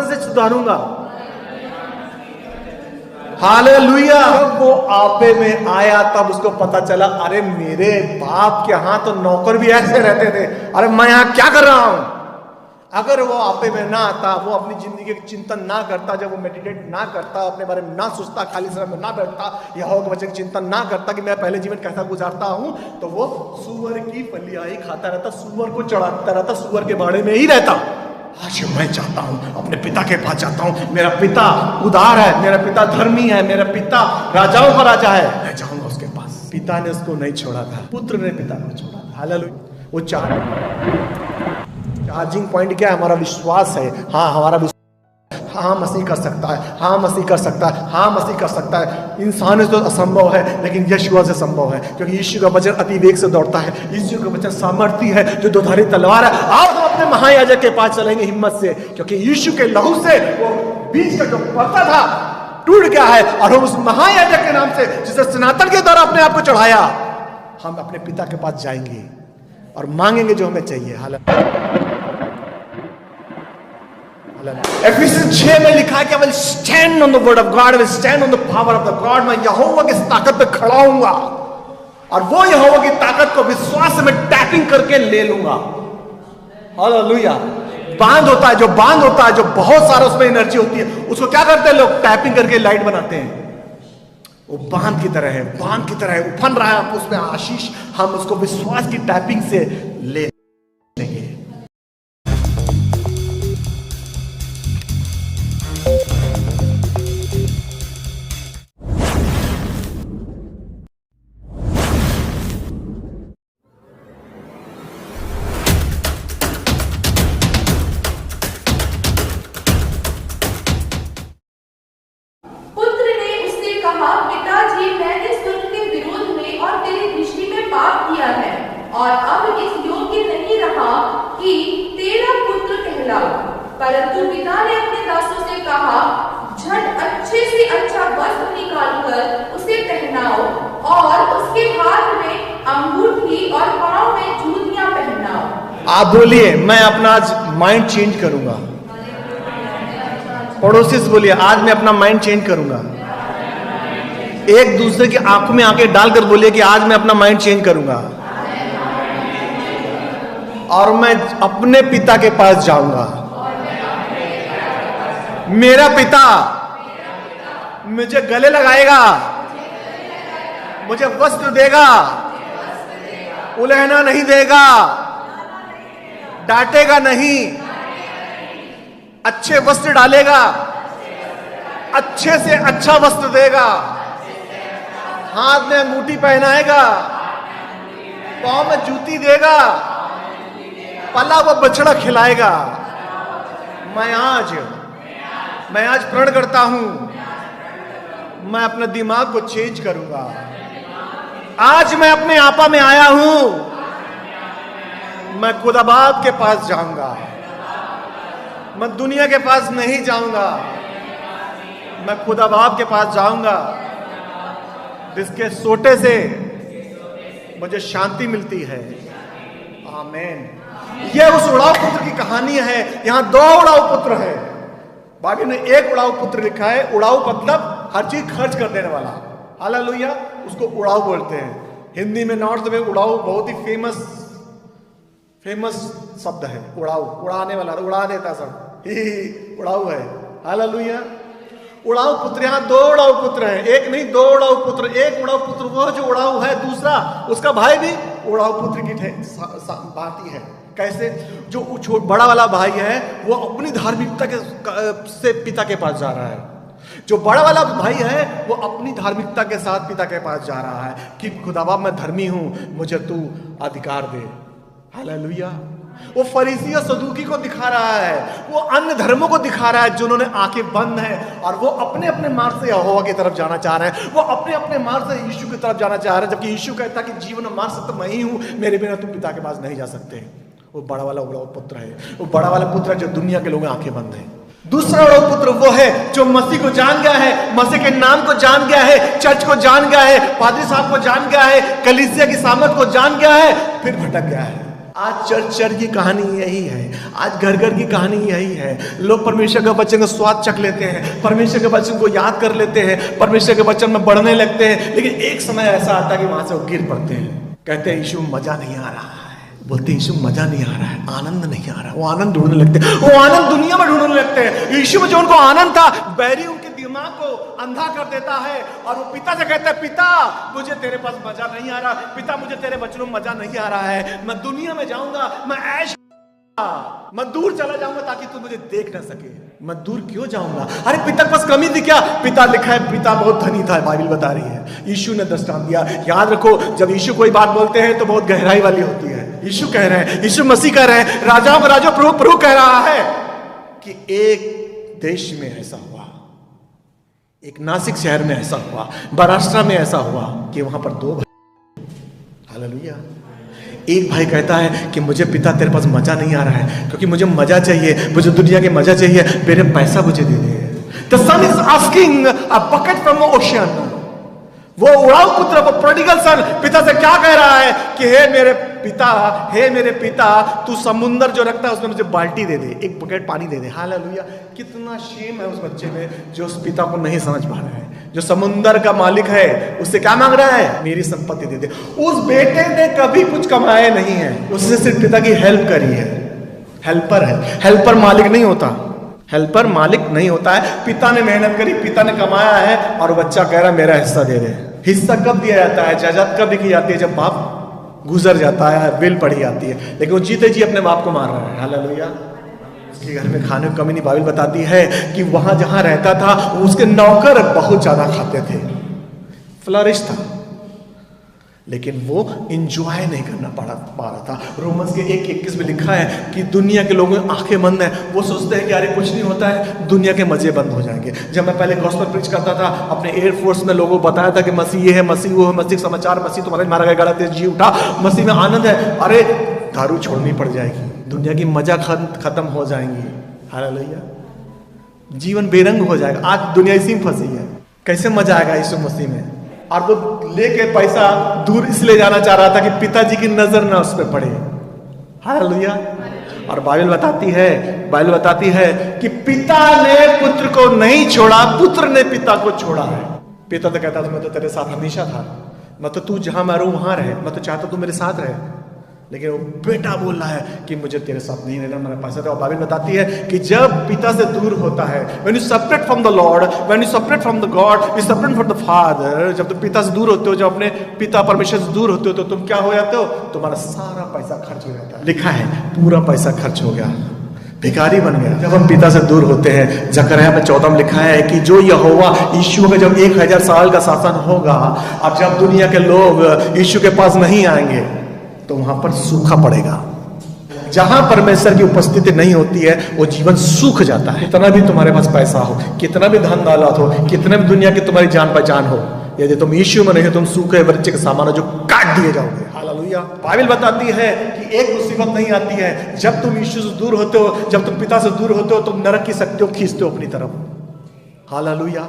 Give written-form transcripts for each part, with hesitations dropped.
से सुधारूंगा। हालेलुया। जब वो आपे में आया तब उसको पता चला, अरे मेरे बाप के यहां तो नौकर भी ऐसे रहते थे, अरे मैं यहां क्या कर रहा हूं। अगर वो आपे में ना आता, वो अपनी जिंदगी का चिंतन ना करता, जब वो मेडिटेट ना करता, अपने बारे में ना सोचता, खाली समय में ना बैठता, यहोवा के वचन का चिंतन ना करता कि मैं पहले जीवन कैसा गुजारता हूं, तो वो सूअर की फलियां ही खाता रहता, सूअर को चढ़ाता रहता, सूअर के बाड़े में ही रहता। आज मैं चाहता हूं अपने पिता के पास जाता हूं, मेरा पिता उदार है, मेरा पिता धर्मी है, मेरा पिता राजाओं का राजा है, मैं जाऊंगा उसके पास। पिता ने उसको नहीं छोड़ा था, पुत्र ने पिता को छोड़ा था। हालेलुया। वो चार्जिंग पॉइंट क्या है? हमारा विश्वास है। हाँ, हमारा विश्वास, हाँ मसीह कर सकता है, हाँ मसीह कर सकता है, हाँ मसीह कर सकता है। इंसान से तो असंभव है, लेकिन यीशु से संभव है, क्योंकि यीशु का वचन अति वेग से दौड़ता है। यीशु का वचन सामर्थ्य है जो दोधारी तलवार है। आओ हम अपने महायाजक के पास चलेंगे हिम्मत से, क्योंकि यीशु के लहू से वो बीच का जो पर्दा था टूट गया है, और हम उस महायाजक के नाम से, जिसे सनातन के द्वारा अपने आप को चढ़ाया, हम अपने पिता के पास जाएंगे और मांगेंगे जो हमें चाहिए। हालेलुया। एफिसियंस 6 में लिखा है कि I will stand on the word of God, I will stand on the power of the God. मैं यहोवा की ताकत पे खड़ा होऊंगा और वो यहोवा की ताकत को विश्वास में टैपिंग करके ले लूंगा। हालेलुया। बांध होता है, जो बांध होता है, जो बहुत सारा उसमें एनर्जी होती है, उसको क्या करते हैं लोग? टैपिंग करके लाइट बनाते हैं। वो बांध की तरह है, बांध की तरह है, उफन रहा है उसमें आशीष, हम उसको विश्वास की टैपिंग से ले लेंगे। पिताजी, मैंने स्वर्ग के विरोध में और तेरी दृष्टि में पाप किया है, और अब इस योग्य नहीं रहा कि तेरा पुत्र कहलाऊं। परंतु पिता ने अपने दासों से कहा, झट अच्छे से अच्छा वस्त्र निकालकर उसे पहनाओ, और उसके हाथ में अंगूठी और पांव में जूतियां पहनाओ। आप बोलिए, मैं अपना आज माइंड चेंज करूंगा। पड़ोसी से बोलिए, आज मैं अपना माइंड चेंज करूंगा। एक दूसरे की आंखों में आंखें डालकर बोलिए कि आज मैं अपना माइंड चेंज करूंगा और मैं अपने पिता के पास जाऊंगा। मेरा पिता मुझे गले लगाएगा, मुझे वस्त्र देगा, उलहना नहीं देगा, डांटेगा नहीं, अच्छे वस्त्र डालेगा, अच्छे से अच्छा वस्त्र देगा, हाथ में अंगूठी पहनाएगा, पांव में जूती देगा, पला वो बछड़ा खिलाएगा। मैं आज प्रण करता हूं, मैं अपने दिमाग को चेंज करूंगा। आज मैं अपने आपा में आया हूं, मैं खुदा बाप के पास जाऊंगा, मैं दुनिया के पास नहीं जाऊंगा, मैं खुदा बाप के पास जाऊंगा, जिसके सोटे से मुझे शांति मिलती है। आमीन। यह उस उड़ाऊ पुत्र की कहानी है। यहां 2 उड़ाऊ पुत्र है, बाकी ने एक उड़ाऊ पुत्र लिखा है। उड़ाऊ मतलब हर चीज खर्च कर देने वाला। हालेलुया। उसको उड़ाऊ बोलते हैं। हिंदी में, नॉर्थ में उड़ाऊ बहुत ही फेमस शब्द है। उड़ाऊ, उड़ाने वाला, उड़ा देता सब, उड़ाऊ है। हालेलुया। उड़ाऊ पुत्र, यहां 2 उड़ाऊ पुत्र हैं, एक नहीं 2 उड़ाऊ पुत्र। एक उड़ाऊ पुत्र वो जो उड़ाऊ है, दूसरा उसका भाई भी उड़ाऊ पुत्र की बात ही है। कैसे? जो बड़ा वाला भाई है वो अपनी धार्मिकता के से पिता के पास जा रहा है। जो बड़ा वाला भाई है वो अपनी धार्मिकता के साथ पिता के पास जा रहा है कि खुदा बाप मैं धर्मी हूं, मुझे तू अधिकार दे। हालेलुया। वो फरीसी और सदूकी को दिखा रहा है, वो अन्य धर्मों को दिखा रहा है जिन्होंने आंखें बंद हैं और वो अपने अपने मार्ग से यहोवा की तरफ जाना चाह रहे हैं। वो अपने अपने मार्ग से यीशु की तरफ जाना चाह रहे हैं, जबकि यीशु कहता है कि जीवन मार्ग से तो मैं ही हूं, मेरे बिना तुम पिता के पास नहीं जा सकते। वो बड़ा वाला उड़ाऊ पुत्र है। वो बड़ा वाला पुत्र है जो दुनिया के लोग आंखें बंद हैं। दूसरा उड़ाऊ पुत्र वो है जो मसीह को जान गया है, मसीह के नाम को जान गया है, चर्च को जान गया है, पादरी साहब को जान गया है, कलीसिया की सामर्थ को जान गया है, फिर भटक गया है। आज चर्च की कहानी यही है, आज घर घर की कहानी यही है। लोग परमेश्वर के वचन का स्वाद चख लेते हैं, परमेश्वर के वचन को याद कर लेते हैं, परमेश्वर के वचन में बढ़ने लगते हैं, लेकिन एक समय ऐसा आता है कि वहां से वो गिर पड़ते हैं। कहते हैं यीशु मजा नहीं आ रहा है, बोलते यीशु मजा नहीं आ रहा है, आनंद नहीं आ रहा है। वो आनंद ढूंढने लगते हैं, वो आनंद दुनिया में ढूंढने लगते हैं। यीशु में जो उनको आनंद था, बैरी उनके दिमाग को अंधा कर देता है और वो पिता से कहता है, पिता मुझे तेरे पास मजा नहीं आ रहा, पिता मुझे तेरे वचनों में मजा नहीं आ रहा है, मैं दुनिया में जाऊंगा, मैं ऐश, मैं दूर चला जाऊंगा ताकि तू मुझे देख ना सके। मैं दूर क्यों जाऊंगा? अरे पिता के पास कमी थी क्या? पिता लिखा है पिता बहुत धनी था, बाइबल बता रही है। यीशु ने दृष्टांत दिया। याद रखो, जब यीशु कोई बात बोलते हैं तो बहुत गहराई वाली होती है। यीशु कह रहे हैं, यीशु मसीह कह रहे हैं, राजाओं का राजा प्रभु प्रभु कह रहा है कि एक देश में ऐसा हुआ, एक नासिक शहर में ऐसा हुआ, महाराष्ट्र में ऐसा हुआ कि वहां पर दो भाई, हालेलुया, एक भाई कहता है कि मुझे पिता तेरे पास मजा नहीं आ रहा है, क्योंकि मुझे मजा चाहिए, मुझे दुनिया के मजा चाहिए, मेरे पैसा मुझे दे दे। The son is asking a bucket from the ocean. वो उड़ाऊ पुत्र, वो प्रोडिगल सन पिता से क्या कह रहा है कि हे मेरे पिता, तू समुंदर जो रखता है उसमें मुझे बाल्टी दे दे, एक बकेट पानी दे दे। हालेलुया। कितना शेम है उस बच्चे में जो उस पिता को नहीं समझ पा रहा है, जो समुंदर का मालिक है, उससे क्या मांग रहा है? मेरी संपत्ति दे दे। उस बेटे ने कभी कुछ कमाया नहीं है, उसने सिर्फ पिता की हेल्प करी है। हेल्पर है, हेल्पर मालिक नहीं होता, हेल्पर मालिक नहीं होता है। पिता ने मेहनत करी, पिता ने कमाया है और बच्चा कह रहा है मेरा हिस्सा दे दे। हिस्सा कब दिया जाता है? जायदाद कब लिखी जाती है? जब बाप गुजर जाता है, विल पड़ी जाती है। लेकिन वो जीते जी अपने बाप को मार रहा है। हालेलुया। उसके घर में खाने की कमी नहीं। बाइबल बताती है कि वहां जहां रहता था उसके नौकर बहुत ज्यादा खाते थे, फ्लरिश था, लेकिन वो इंजॉय नहीं करना पा रहा था। रोमन्स के 1:21 में लिखा है कि दुनिया के लोगों की आंखें बंद है, वो सोचते हैं कि अरे कुछ नहीं होता है, दुनिया के मजे बंद हो जाएंगे। जब मैं पहले गॉस्पेल प्रीच करता था, अपने एयरफोर्स में लोगों को बताया था कि मसीह ये है, मसीह वो है, मसीह समाचार, मसीह तुम्हारे मारा गया, गलत जी उठा, मसीह में आनंद है। अरे दारू छोड़नी पड़ जाएगी, दुनिया की मजा खत्म हो जाएंगी। हालेलुया। जीवन बेरंग हो जाएगा। आज दुनिया इसी में फंसी है। कैसे मजा आएगा यीशु मसीह में? और वो लेके पैसा दूर इसलिए जाना चाह रहा था कि पिताजी की नजर ना उस पर पड़े। हालेलुया। और बाइबल बताती है कि पिता ने पुत्र को नहीं छोड़ा, पुत्र ने पिता को छोड़ा है। पिता तो कहता था मैं तो तेरे साथ हमेशा था, मैं तो तू जहां मैं रहूं वहां रहे, मैं तो चाहता तू मेरे साथ रहे, लेकिन वो बेटा बोल रहा है कि मुझे तेरे साथ नहीं रहना, मेरा पैसा। और बाइबल बताती है कि जब पिता से दूर होता है, when you separate from the Lord, when you separate from the God, you separate from the Father, जब तुम पिता से दूर होते हो, जब अपने पिता परमेश्वर से दूर होते हो, तो तुम क्या हो जाते हो? तुम्हारा सारा पैसा खर्च हो जाता है। लिखा है पूरा पैसा खर्च हो गया, भिखारी बन गया। जब हम पिता से दूर होते हैं, जकरया में 14 में लिखा है कि जो यहोवा यीशु का जब 1000 साल का शासन होगा, और जब दुनिया के लोग यीशु के पास नहीं आएंगे तो वहां पर सूखा पड़ेगा। जहां परमेश्वर की उपस्थिति नहीं होती है वो जीवन सूख जाता है। कितना भी तुम्हारे पास पैसा हो, कितना भी धन दौलत हो, कितने भी दुनिया की तुम्हारी जान पहचान हो, यदि तुम यीशु में नहीं हो, तुम सूखे बच्चे के सामान जो काट दिए जाओगे। हालेलुया। बाइबल बताती है कि एक मुसीबत नहीं आती है जब तुम यीशु से दूर होते हो, जब तुम पिता से दूर होते हो, तुम नरक की शक्तियों खींचते हो अपनी तरफ। हालेलुया।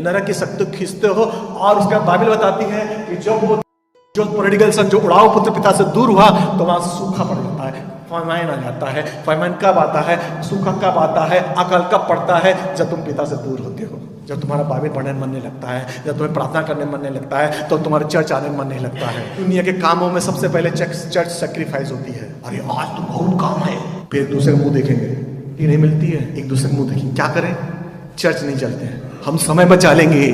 नरक की शक्तियों खींचते हो। और उसका बाइबल बताती है कि जब वो जो प्रोडिगल सन, जो उड़ाऊ पुत्र पिता से दूर हुआ, तो वहां सूखा पड़ जाता है, फाइमाइन आ जाता है। फाइमाइन कब आता है? सूखा कब आता है? अकाल कब पड़ता है? जब तुम पिता से दूर होते हो, जब तुम्हारा बाइबल पढ़ने में मन नहीं लगता है, जब तुम्हें प्रार्थना करने में मन नहीं लगता है, तो तुम्हारे चर्च आने में मन नहीं लगता है। दुनिया के कामों में सबसे पहले चर्च सैक्रिफाइस होती है। अरे आज तो बहुत काम है, फिर एक दूसरे का मुंह देखेंगे, ये नहीं मिलती है, एक दूसरे का मुंह देखेंगे, क्या करें? चर्च नहीं चलते हैं। हम समय बचा लेंगे,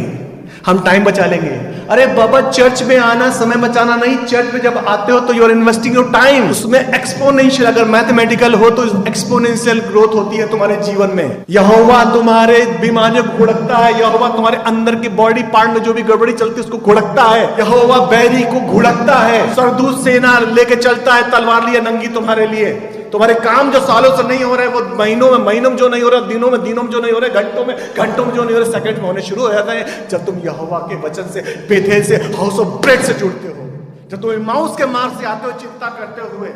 हम टाइम बचा लेंगे। अरे बाबा, चर्च में आना समय बचाना नहीं, चर्च में जब आते हो तो you are investing your time. उसमें एक्सपोनेंशियल, अगर मैथमेटिकल हो तो एक्सपोनेंशियल ग्रोथ होती है तुम्हारे जीवन में। यहोवा तुम्हारे बीमारियों को घुड़कता है, यहोवा तुम्हारे अंदर की बॉडी पार्ट में जो भी गड़बड़ी चलती है उसको घुड़कता है, यहोवा बैरी को घुड़कता है, सरदूत सेना लेके चलता है, तलवार लिए नंगी तुम्हारे लिए। तुम्हारे काम जो सालों से नहीं हो रहे, वो महीनों में जो नहीं हो रहा, दिनों में जो नहीं हो रहे, घंटों में जो नहीं हो रहे, सेकंड में होने शुरू हो जाता है जब तुम यहोवा के वचन से, बेथेल से, हाउस ऑफ ब्रेड से जुड़ते हो। जब तुम एमाउस के मार्ग से आते हो चिंता करते हुए,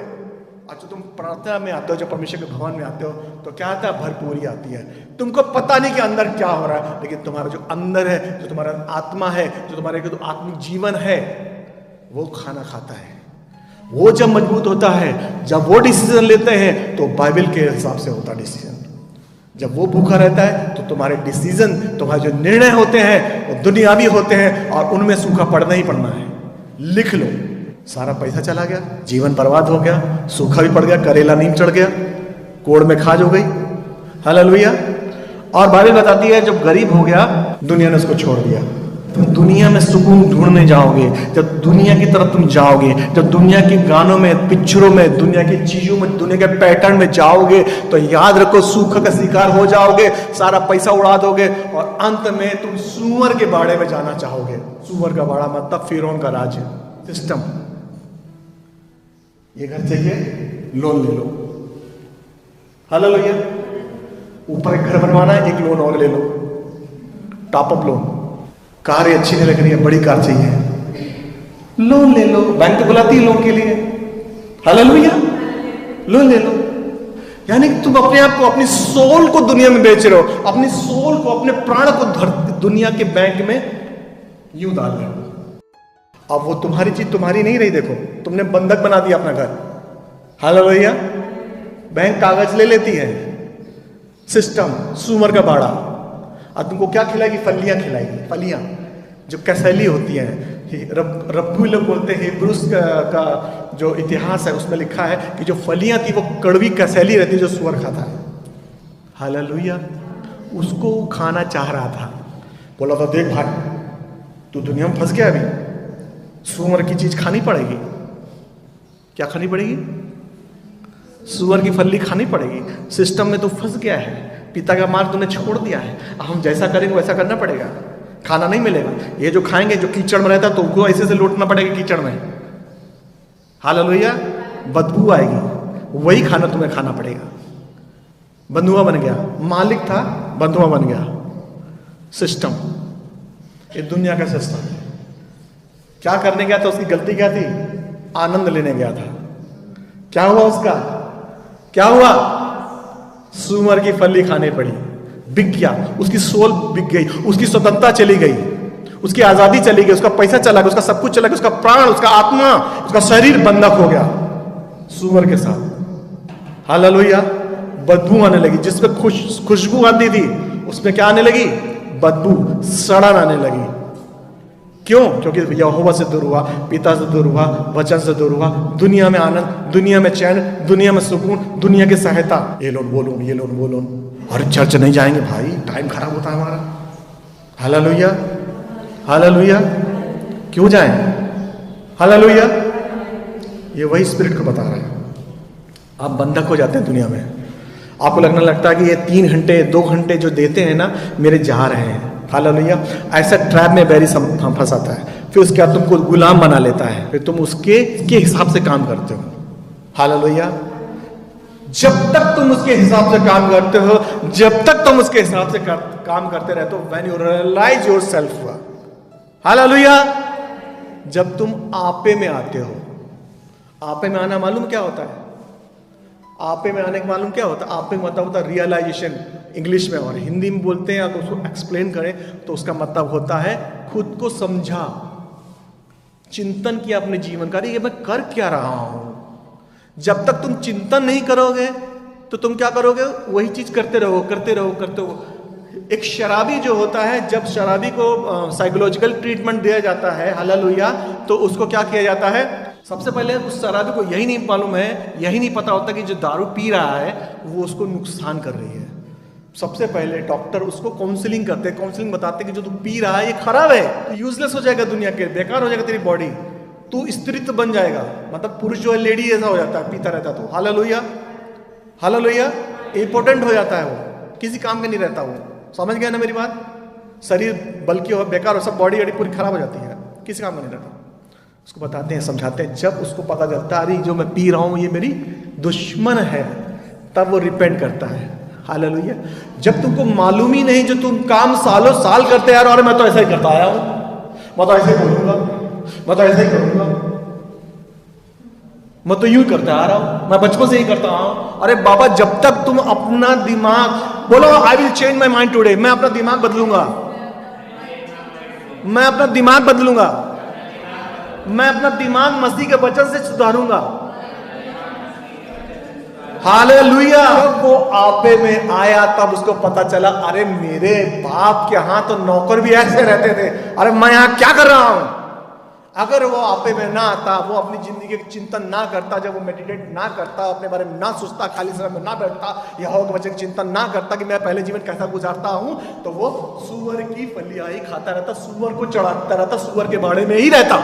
और जो तुम प्रार्थना में आते हो, जो परमेश्वर के भवन में आते हो, तो क्या आता है? भरपूरी आती है। तुमको पता नहीं कि अंदर क्या हो रहा है, लेकिन तुम्हारा जो अंदर है, जो तुम्हारा आत्मा है, जो तुम्हारे आत्मिक जीवन है, वो खाना खाता है। वो जब मजबूत होता है, जब वो डिसीजन लेते हैं तो बाइबल के हिसाब से होता डिसीजन। जब वो भूखा रहता है तो तुम्हारे डिसीजन, तुम्हारे जो निर्णय होते हैं वो दुनियावी होते हैं और उनमें सूखा पड़ना ही पड़ना है। लिख लो, सारा पैसा चला गया, जीवन बर्बाद हो गया, सूखा भी पड़ गया, करेला नीम चढ़ गया, कोड़ में खाज हो गई। हालेलुया। और बाइबल बताती है जब गरीब हो गया दुनिया ने उसको छोड़ दिया। तुम दुनिया में सुकून ढूंढने जाओगे, जब दुनिया की तरफ तुम जाओगे, जब दुनिया के गानों में, पिक्चरों में, दुनिया की चीजों में, दुनिया के पैटर्न में जाओगे तो याद रखो सूखा का शिकार हो जाओगे, सारा पैसा उड़ा दोगे और अंत में तुम सूअर के बाड़े में जाना चाहोगे। सूअर का बाड़ा मतलब फिरौन का राज्य सिस्टम। ये घर चाहिए, लोन ले लो। हालेलुया। ऊपर एक घर बनवाना है, एक लोन और ले लो, टॉप अप लोन। कार अच्छी नहीं लग रही है, बड़ी कार चाहिए, लोन ले लो। बैंक तो बुलाती है लोन के लिए। हालेलुया। लोन ले लो। यानी कि तुम अपने आप को, अपनी सोल को दुनिया में बेच रहे हो, अपनी सोल को, अपने प्राण को दुनिया के बैंक में यूं डाल रहे हो। अब वो तुम्हारी चीज तुम्हारी नहीं रही। देखो, तुमने बंधक बना दिया अपना घर। हालेलुया। बैंक कागज ले लेती है, सिस्टम, सूअर का बाड़ा। और तुमको क्या खिलाएगी? फलियां खिलाएगी। फलियां जो कसैली होती हैं। रब्बू लोग बोलते हैं, हिब्रूस का जो इतिहास है उसमें लिखा है कि जो फलियां थी वो कड़वी कसैली रहती जो सूअर खाता है। हालेलुया। उसको खाना चाह रहा था, बोला था देख भाई तू दुनिया में फंस गया, अभी सूअर की चीज खानी पड़ेगी। क्या खानी पड़ेगी? सूअर की फली खानी पड़ेगी। सिस्टम में तू फंस गया है, पिता का मार्ग तूने छोड़ दिया है, हम जैसा करेंगे वैसा करना पड़ेगा, खाना नहीं मिलेगा। ये जो खाएंगे, जो कीचड़ में रहता है तो उनको ऐसे से लौटना पड़ेगा कीचड़ में। हालेलुया। बदबू आएगी, वही खाना तुम्हें खाना पड़ेगा। बंधुआ बन गया, मालिक था बंधुआ बन गया। सिस्टम, ये दुनिया का सिस्टम। क्या करने गया था? उसकी गलती क्या थी? आनंद लेने गया था। क्या हुआ उसका? क्या हुआ? सूअर की फली खाने पड़ी, बिक गया, उसकी सोल बिक गई, उसकी स्वतंत्रता चली गई, उसकी आजादी चली गई, उसका पैसा चला गया, उसका सब कुछ चला गया, उसका प्राण, उसका आत्मा, उसका शरीर बंधक हो गया सूअर के साथ। हालेलुया। बदबू आने लगी, जिसमें खुशबू आती थी उसमें क्या आने लगी? बदबू, सड़न आने लगी। क्यों? क्योंकि यहोवा से दूर हुआ, पिता से दूर हुआ, वचन से दूर हुआ। दुनिया में आनंद, दुनिया में चैन, दुनिया में सुकून, दुनिया की सहायता। ये लोन वो लोन, ये लोन वो लोन। और चर्च नहीं जाएंगे भाई, टाइम खराब होता है हमारा। हालेलुया। हालेलुया। क्यों जाएं? हालेलुया। ये वही स्पिरिट को बता रहा है। आप बंधक हो जाते हैं दुनिया में। आपको लगने लगता है कि ये 3 घंटे 2 घंटे जो देते हैं ना, मेरे जा रहे हैं। हालेलुया। ऐसा ट्रैप में बैरी फंसाता है। फिर उसके बाद तुमको गुलाम बना लेता है, फिर तुम उसके हिसाब से काम करते हो। हालेलुया। जब तक तुम उसके हिसाब से काम करते हो, जब तक तुम उसके हिसाब से काम करते रहते हो, when you realise yourself. Hallelujah. जब तुम आपे में आते हो, आपे में आना मालूम क्या होता है? आपे में आने का मालूम क्या होता है? आपे मतलब होता है रियलाइजेशन इंग्लिश में, और हिंदी में बोलते हैं। अगर उसको एक्सप्लेन करें तो उसका मतलब होता है खुद को समझा, चिंतन किया अपने जीवन का, ये मैं कर क्या रहा हूं। जब तक तुम चिंतन नहीं करोगे तो तुम क्या करोगे? वही चीज करते रहो, करते रहो, करते रहो। एक शराबी जो होता है, जब शराबी को साइकोलॉजिकल ट्रीटमेंट दिया जाता है, हालेलुया, तो उसको क्या किया जाता है? सबसे पहले उस शराबी को यही नहीं मालूम है, यही नहीं पता होता कि जो दारू पी रहा है वो उसको नुकसान कर रही है। सबसे पहले डॉक्टर उसको काउंसलिंग करते हैं, काउंसलिंग बताते हैं कि जो तू पी रहा है ये खराब है, तो यूजलेस हो जाएगा दुनिया के, बेकार हो जाएगा तेरी बॉडी, तू स्त्रीत्व बन जाएगा। मतलब पुरुष जो है लेडी ऐसा हो जाता है, पीता रहता है तो। हालेलुया। हालेलुया। इंपॉर्टेंट हो जाता है, वो किसी काम का नहीं रहता। वो समझ गया ना मेरी बात? शरीर बल्कि हो, बेकार हो, सब बॉडी पूरी खराब हो जाती है, किसी काम का नहीं रहता। उसको बताते हैं, समझाते हैं। जब उसको पता चलता है अरे जो मैं पी रहा हूं ये मेरी दुश्मन है, तब वो रिपेंट करता है। हालेलुया। जब तुमको मालूम ही नहीं, जो तुम काम सालों साल करते आ रहे हो, अरे मैं तो ऐसा ही करता आया हूं, मैं तो ऐसे ही बोलूंगा, मैं तो ऐसे ही करूंगा, मैं तो यूं ही करता आ रहा हूं, मैं बचपन से ही करता आ रहा हूं। अरे बाबा, जब तक तुम अपना दिमाग बोलो I will change my mind today, मैं अपना दिमाग बदलूंगा, मैं अपना दिमाग बदलूंगा, मैं अपना दिमाग मसीह के वचन से सुधारूंगा। हालेलुया। जब वो आपे में आया तब उसको पता चला, अरे मेरे बाप के यहां तो नौकर भी ऐसे रहते थे, अरे मैं यहां क्या कर रहा हूं। अगर वो आपे में ना आता, वो अपनी जिंदगी का चिंतन ना करता, जब वो मेडिटेट ना करता, अपने बारे में ना सोचता, खाली समय में ना बैठता, यहोवा के वचन चिंतन ना करता कि मैं पहले जीवन कैसा गुजारता हूं, तो वो सुअर की फलियां ही खाता रहता, सुअर को चढ़ाता रहता, सुअर के बाड़े में ही रहता।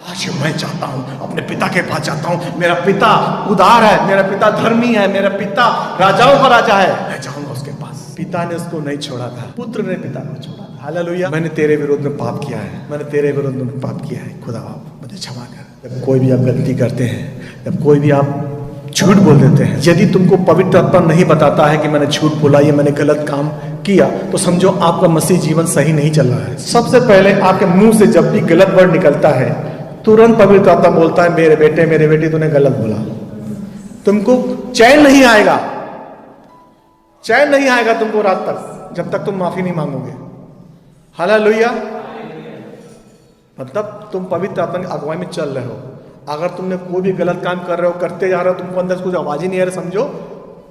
आज मैं चाहता हूं अपने पिता के पास जाता हूं, मेरा पिता उदार है, मेरा पिता धर्मी है, मेरा पिता राजाओं का राजा है, मैं जाऊंगा उसके पास। पिता ने उसको नहीं छोड़ा था, पुत्र ने पिता को छोड़ा था। हालेलुया। मैंने तेरे विरोध में पाप किया है, मैंने तेरे विरोध में पाप किया है, खुदा बाप मुझे क्षमा कर। जब कोई भी आप गलती करते हैं, जब कोई भी आप झूठ बोल देते हैं, यदि तुमको पवित्र आत्मा नहीं बताता है कि मैंने झूठ बोला, ये मैंने गलत काम किया, तो समझो आपका मसीह जीवन सही नहीं चल रहा है। सबसे पहले आपके मुंह से जब भी गलत वर्ड निकलता है, तुरंत पवित्र आत्मा बोलता है, मेरे बेटे मेरे बेटी तूने गलत बोला। तुमको चैन नहीं आएगा, चैन नहीं आएगा तुमको रात तक, जब तक तुम माफी नहीं मांगोगे। हालेलुया। मतलब तुम पवित्र आत्मा की अगुवाई में चल रहे हो। अगर तुमने कोई भी गलत काम कर रहे हो, करते जा रहे हो, तुमको अंदर से कुछ आवाज ही नहीं आ रहा, समझो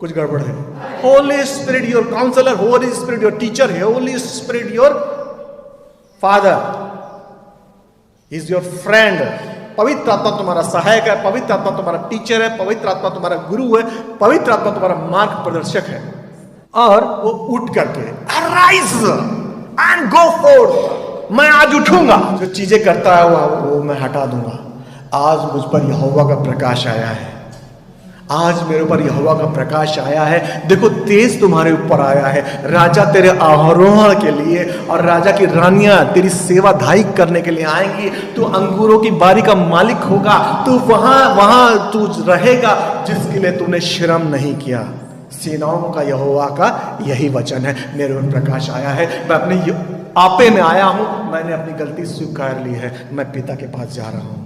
कुछ गड़बड़ है। Holy spirit your counsellor, holy spirit your teacher, holy spirit your father, is your friend. पवित्र आत्मा तुम्हारा सहायक है, पवित्र आत्मा तुम्हारा टीचर है, पवित्र आत्मा तुम्हारा गुरु है, पवित्र आत्मा तुम्हारा मार्ग प्रदर्शक है। और वो उठ करके अराइज एंड गो फोर्थ, मैं आज उठूंगा, जो चीजें करता है वो मैं हटा दूंगा। आज मुझ पर यहोवा का प्रकाश आया है, आज मेरे ऊपर यहोवा का प्रकाश आया है। देखो तेज तुम्हारे ऊपर आया है, राजा तेरे आरोहण के लिए और राजा की रानियां तेरी सेवाधाई करने के लिए आएंगी। तू अंगूरों की बारी का मालिक होगा, तू वहां तू रहेगा जिसके लिए तूने श्रम नहीं किया। सेनाओं का यहोवा का यही वचन है, मेरे ऊपर प्रकाश आया है, मैं अपने आपे में आया हूं, मैंने अपनी गलती स्वीकार ली है, मैं पिता के पास जा रहा हूं,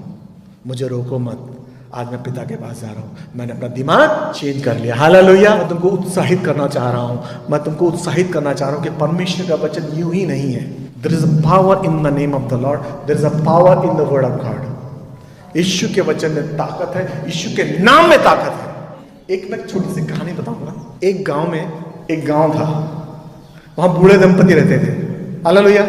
मुझे रोको मत। आज मैं पिता के पास जा रहा हूं, मैंने अपना दिमाग चेंज कर लिया। हालेलुया। मैं तुमको उत्साहित करना चाह रहा हूं, मैं तुमको उत्साहित करना चाह रहा हूं कि परमेश्वर का वचन यूं ही नहीं है। There is a power in the name of the lord, there is a power in the word of God. यीशु के वचन में ताकत है, यीशु के नाम में ताकत है। एक मैं छोटी सी कहानी बताऊंगा। एक गांव में एक गांव था, वहां बूढ़े दंपति रहते थे। हालेलुया।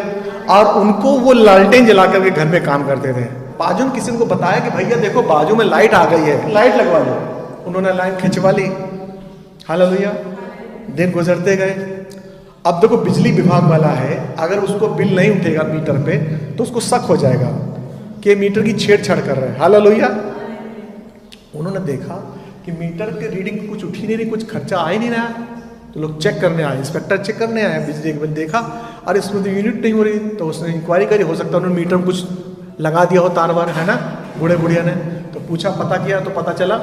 और उनको वो लालटेन जला करके घर में काम करते थे। बाजू में किसी को बताया कि भैया देखो बाजू में लाइट आ गई है, लाइट लगवा लो। उन्होंने लाइट खिंचवा ली। हालेलुया। दिन गुजरते गए। अब देखो बिजली विभाग वाला है, अगर उसको बिल नहीं उठेगा मीटर पे तो उसको शक हो जाएगा कि मीटर की छेड़छाड़ कर रहे हैं। हालेलुया। उन्होंने देखा कि मीटर के रीडिंग कुछ उठ ही नहीं रही, कुछ खर्चा आ ही नहीं रहा, तो लोग चेक करने आए, इंस्पेक्टर चेक करने आए। बिजली के बिल देखा, अरे इसमें तो यूनिट नहीं हो रही, तो उसने इंक्वायरी करी, हो सकता है उन्होंने मीटर में कुछ लगा दिया हो, तार वार, है ना, बूढ़े बुढ़िया ने। तो पूछा, पता किया, तो पता चला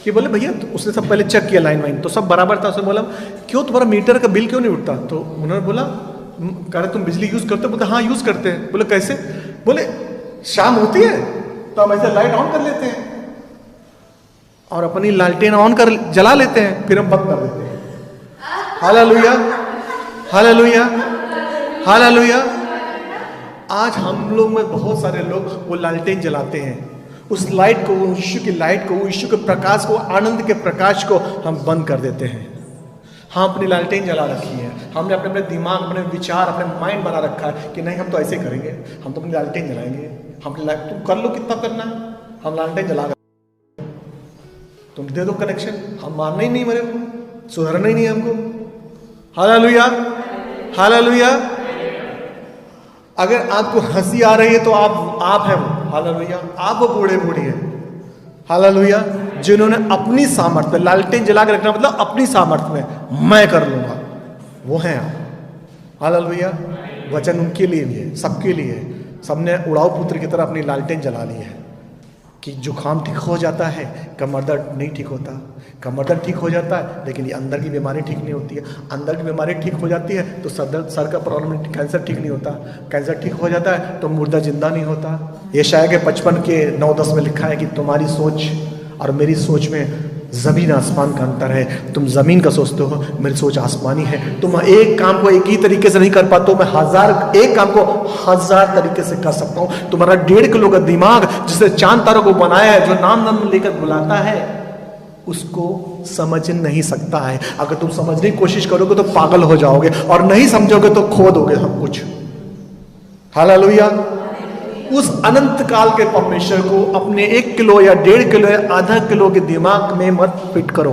कि बोले भैया तो उसने सब पहले चेक किया लाइन वाइन, तो सब बराबर था। उसने बोला क्यों तुम्हारा मीटर का बिल क्यों नहीं उठता? तो उन्होंने बोला, कह रहे तुम बिजली यूज करते हो? बोलते हाँ यूज करते हैं। बोले कैसे? बोले शाम होती है तो हम ऐसे लाइट ऑन कर लेते हैं और अपनी लालटेन ऑन कर जला लेते हैं, फिर हम बंद कर देते हैं। Hallelujah, hallelujah, hallelujah. आज हम लोग में बहुत सारे लोग वो लालटेन जलाते हैं, उस लाइट को, वो यीशु की लाइट को, वो यीशु के प्रकाश को, आनंद के प्रकाश को हम बंद कर देते हैं। हाँ, अपनी लालटेन जला रखी है, हमने अपने अपने दिमाग, अपने विचार, अपने माइंड बना रखा है कि नहीं हम तो ऐसे करेंगे, हम तो अपनी लालटेन जलाएंगे। हम तुम कर लो कितना करना है, हम लालटेन जला, तुम दे दो कनेक्शन, हम मारना ही नहीं, मेरे को सुधरना ही नहीं हमको। Hallelujah, hallelujah. अगर आपको हंसी आ रही है तो आप है वो। हालेलुया। आप वो बूढ़े बूढ़ी है। हालेलुया। जिन्होंने अपनी सामर्थ्य में लालटेन जला के रखना, मतलब अपनी सामर्थ्य में मैं कर लूंगा, वो है आप। हालेलुया। वचन उनके लिए भी है, सबके लिए है। सबने उड़ाऊ पुत्र की तरह अपनी लालटेन जला ली है कि जुकाम ठीक हो जाता है, कमर दर्द नहीं ठीक होता, कमर दर्द ठीक हो जाता है लेकिन ये अंदर की बीमारी ठीक नहीं होती है, अंदर की बीमारी ठीक हो जाती है तो सर का प्रॉब्लम, कैंसर ठीक नहीं होता, कैंसर ठीक हो जाता है तो मुर्दा जिंदा नहीं होता। यशायाह के 55 के 9-10 में लिखा है कि तुम्हारी सोच और मेरी सोच में जमीन आसमान का अंतर है। तुम जमीन का सोचते हो, मेरी सोच आसमानी है। तुम एक काम को एक ही तरीके से नहीं कर पाते हो, मैं एक काम को 1000 तरीके से कर सकता हूं। तुम्हारा 1.5 किलो का दिमाग जिसने चांद तारों को बनाया है, जो नाम लेकर बुलाता है, उसको समझ नहीं सकता है। अगर तुम समझने की कोशिश करोगे तो पागल हो जाओगे, और नहीं समझोगे तो खो दोगे सब कुछ। हालेलुया। उस अनंत काल के परमेश्वर को अपने 1 किलो या 1.5 किलो या आधा किलो के दिमाग में मत फिट करो।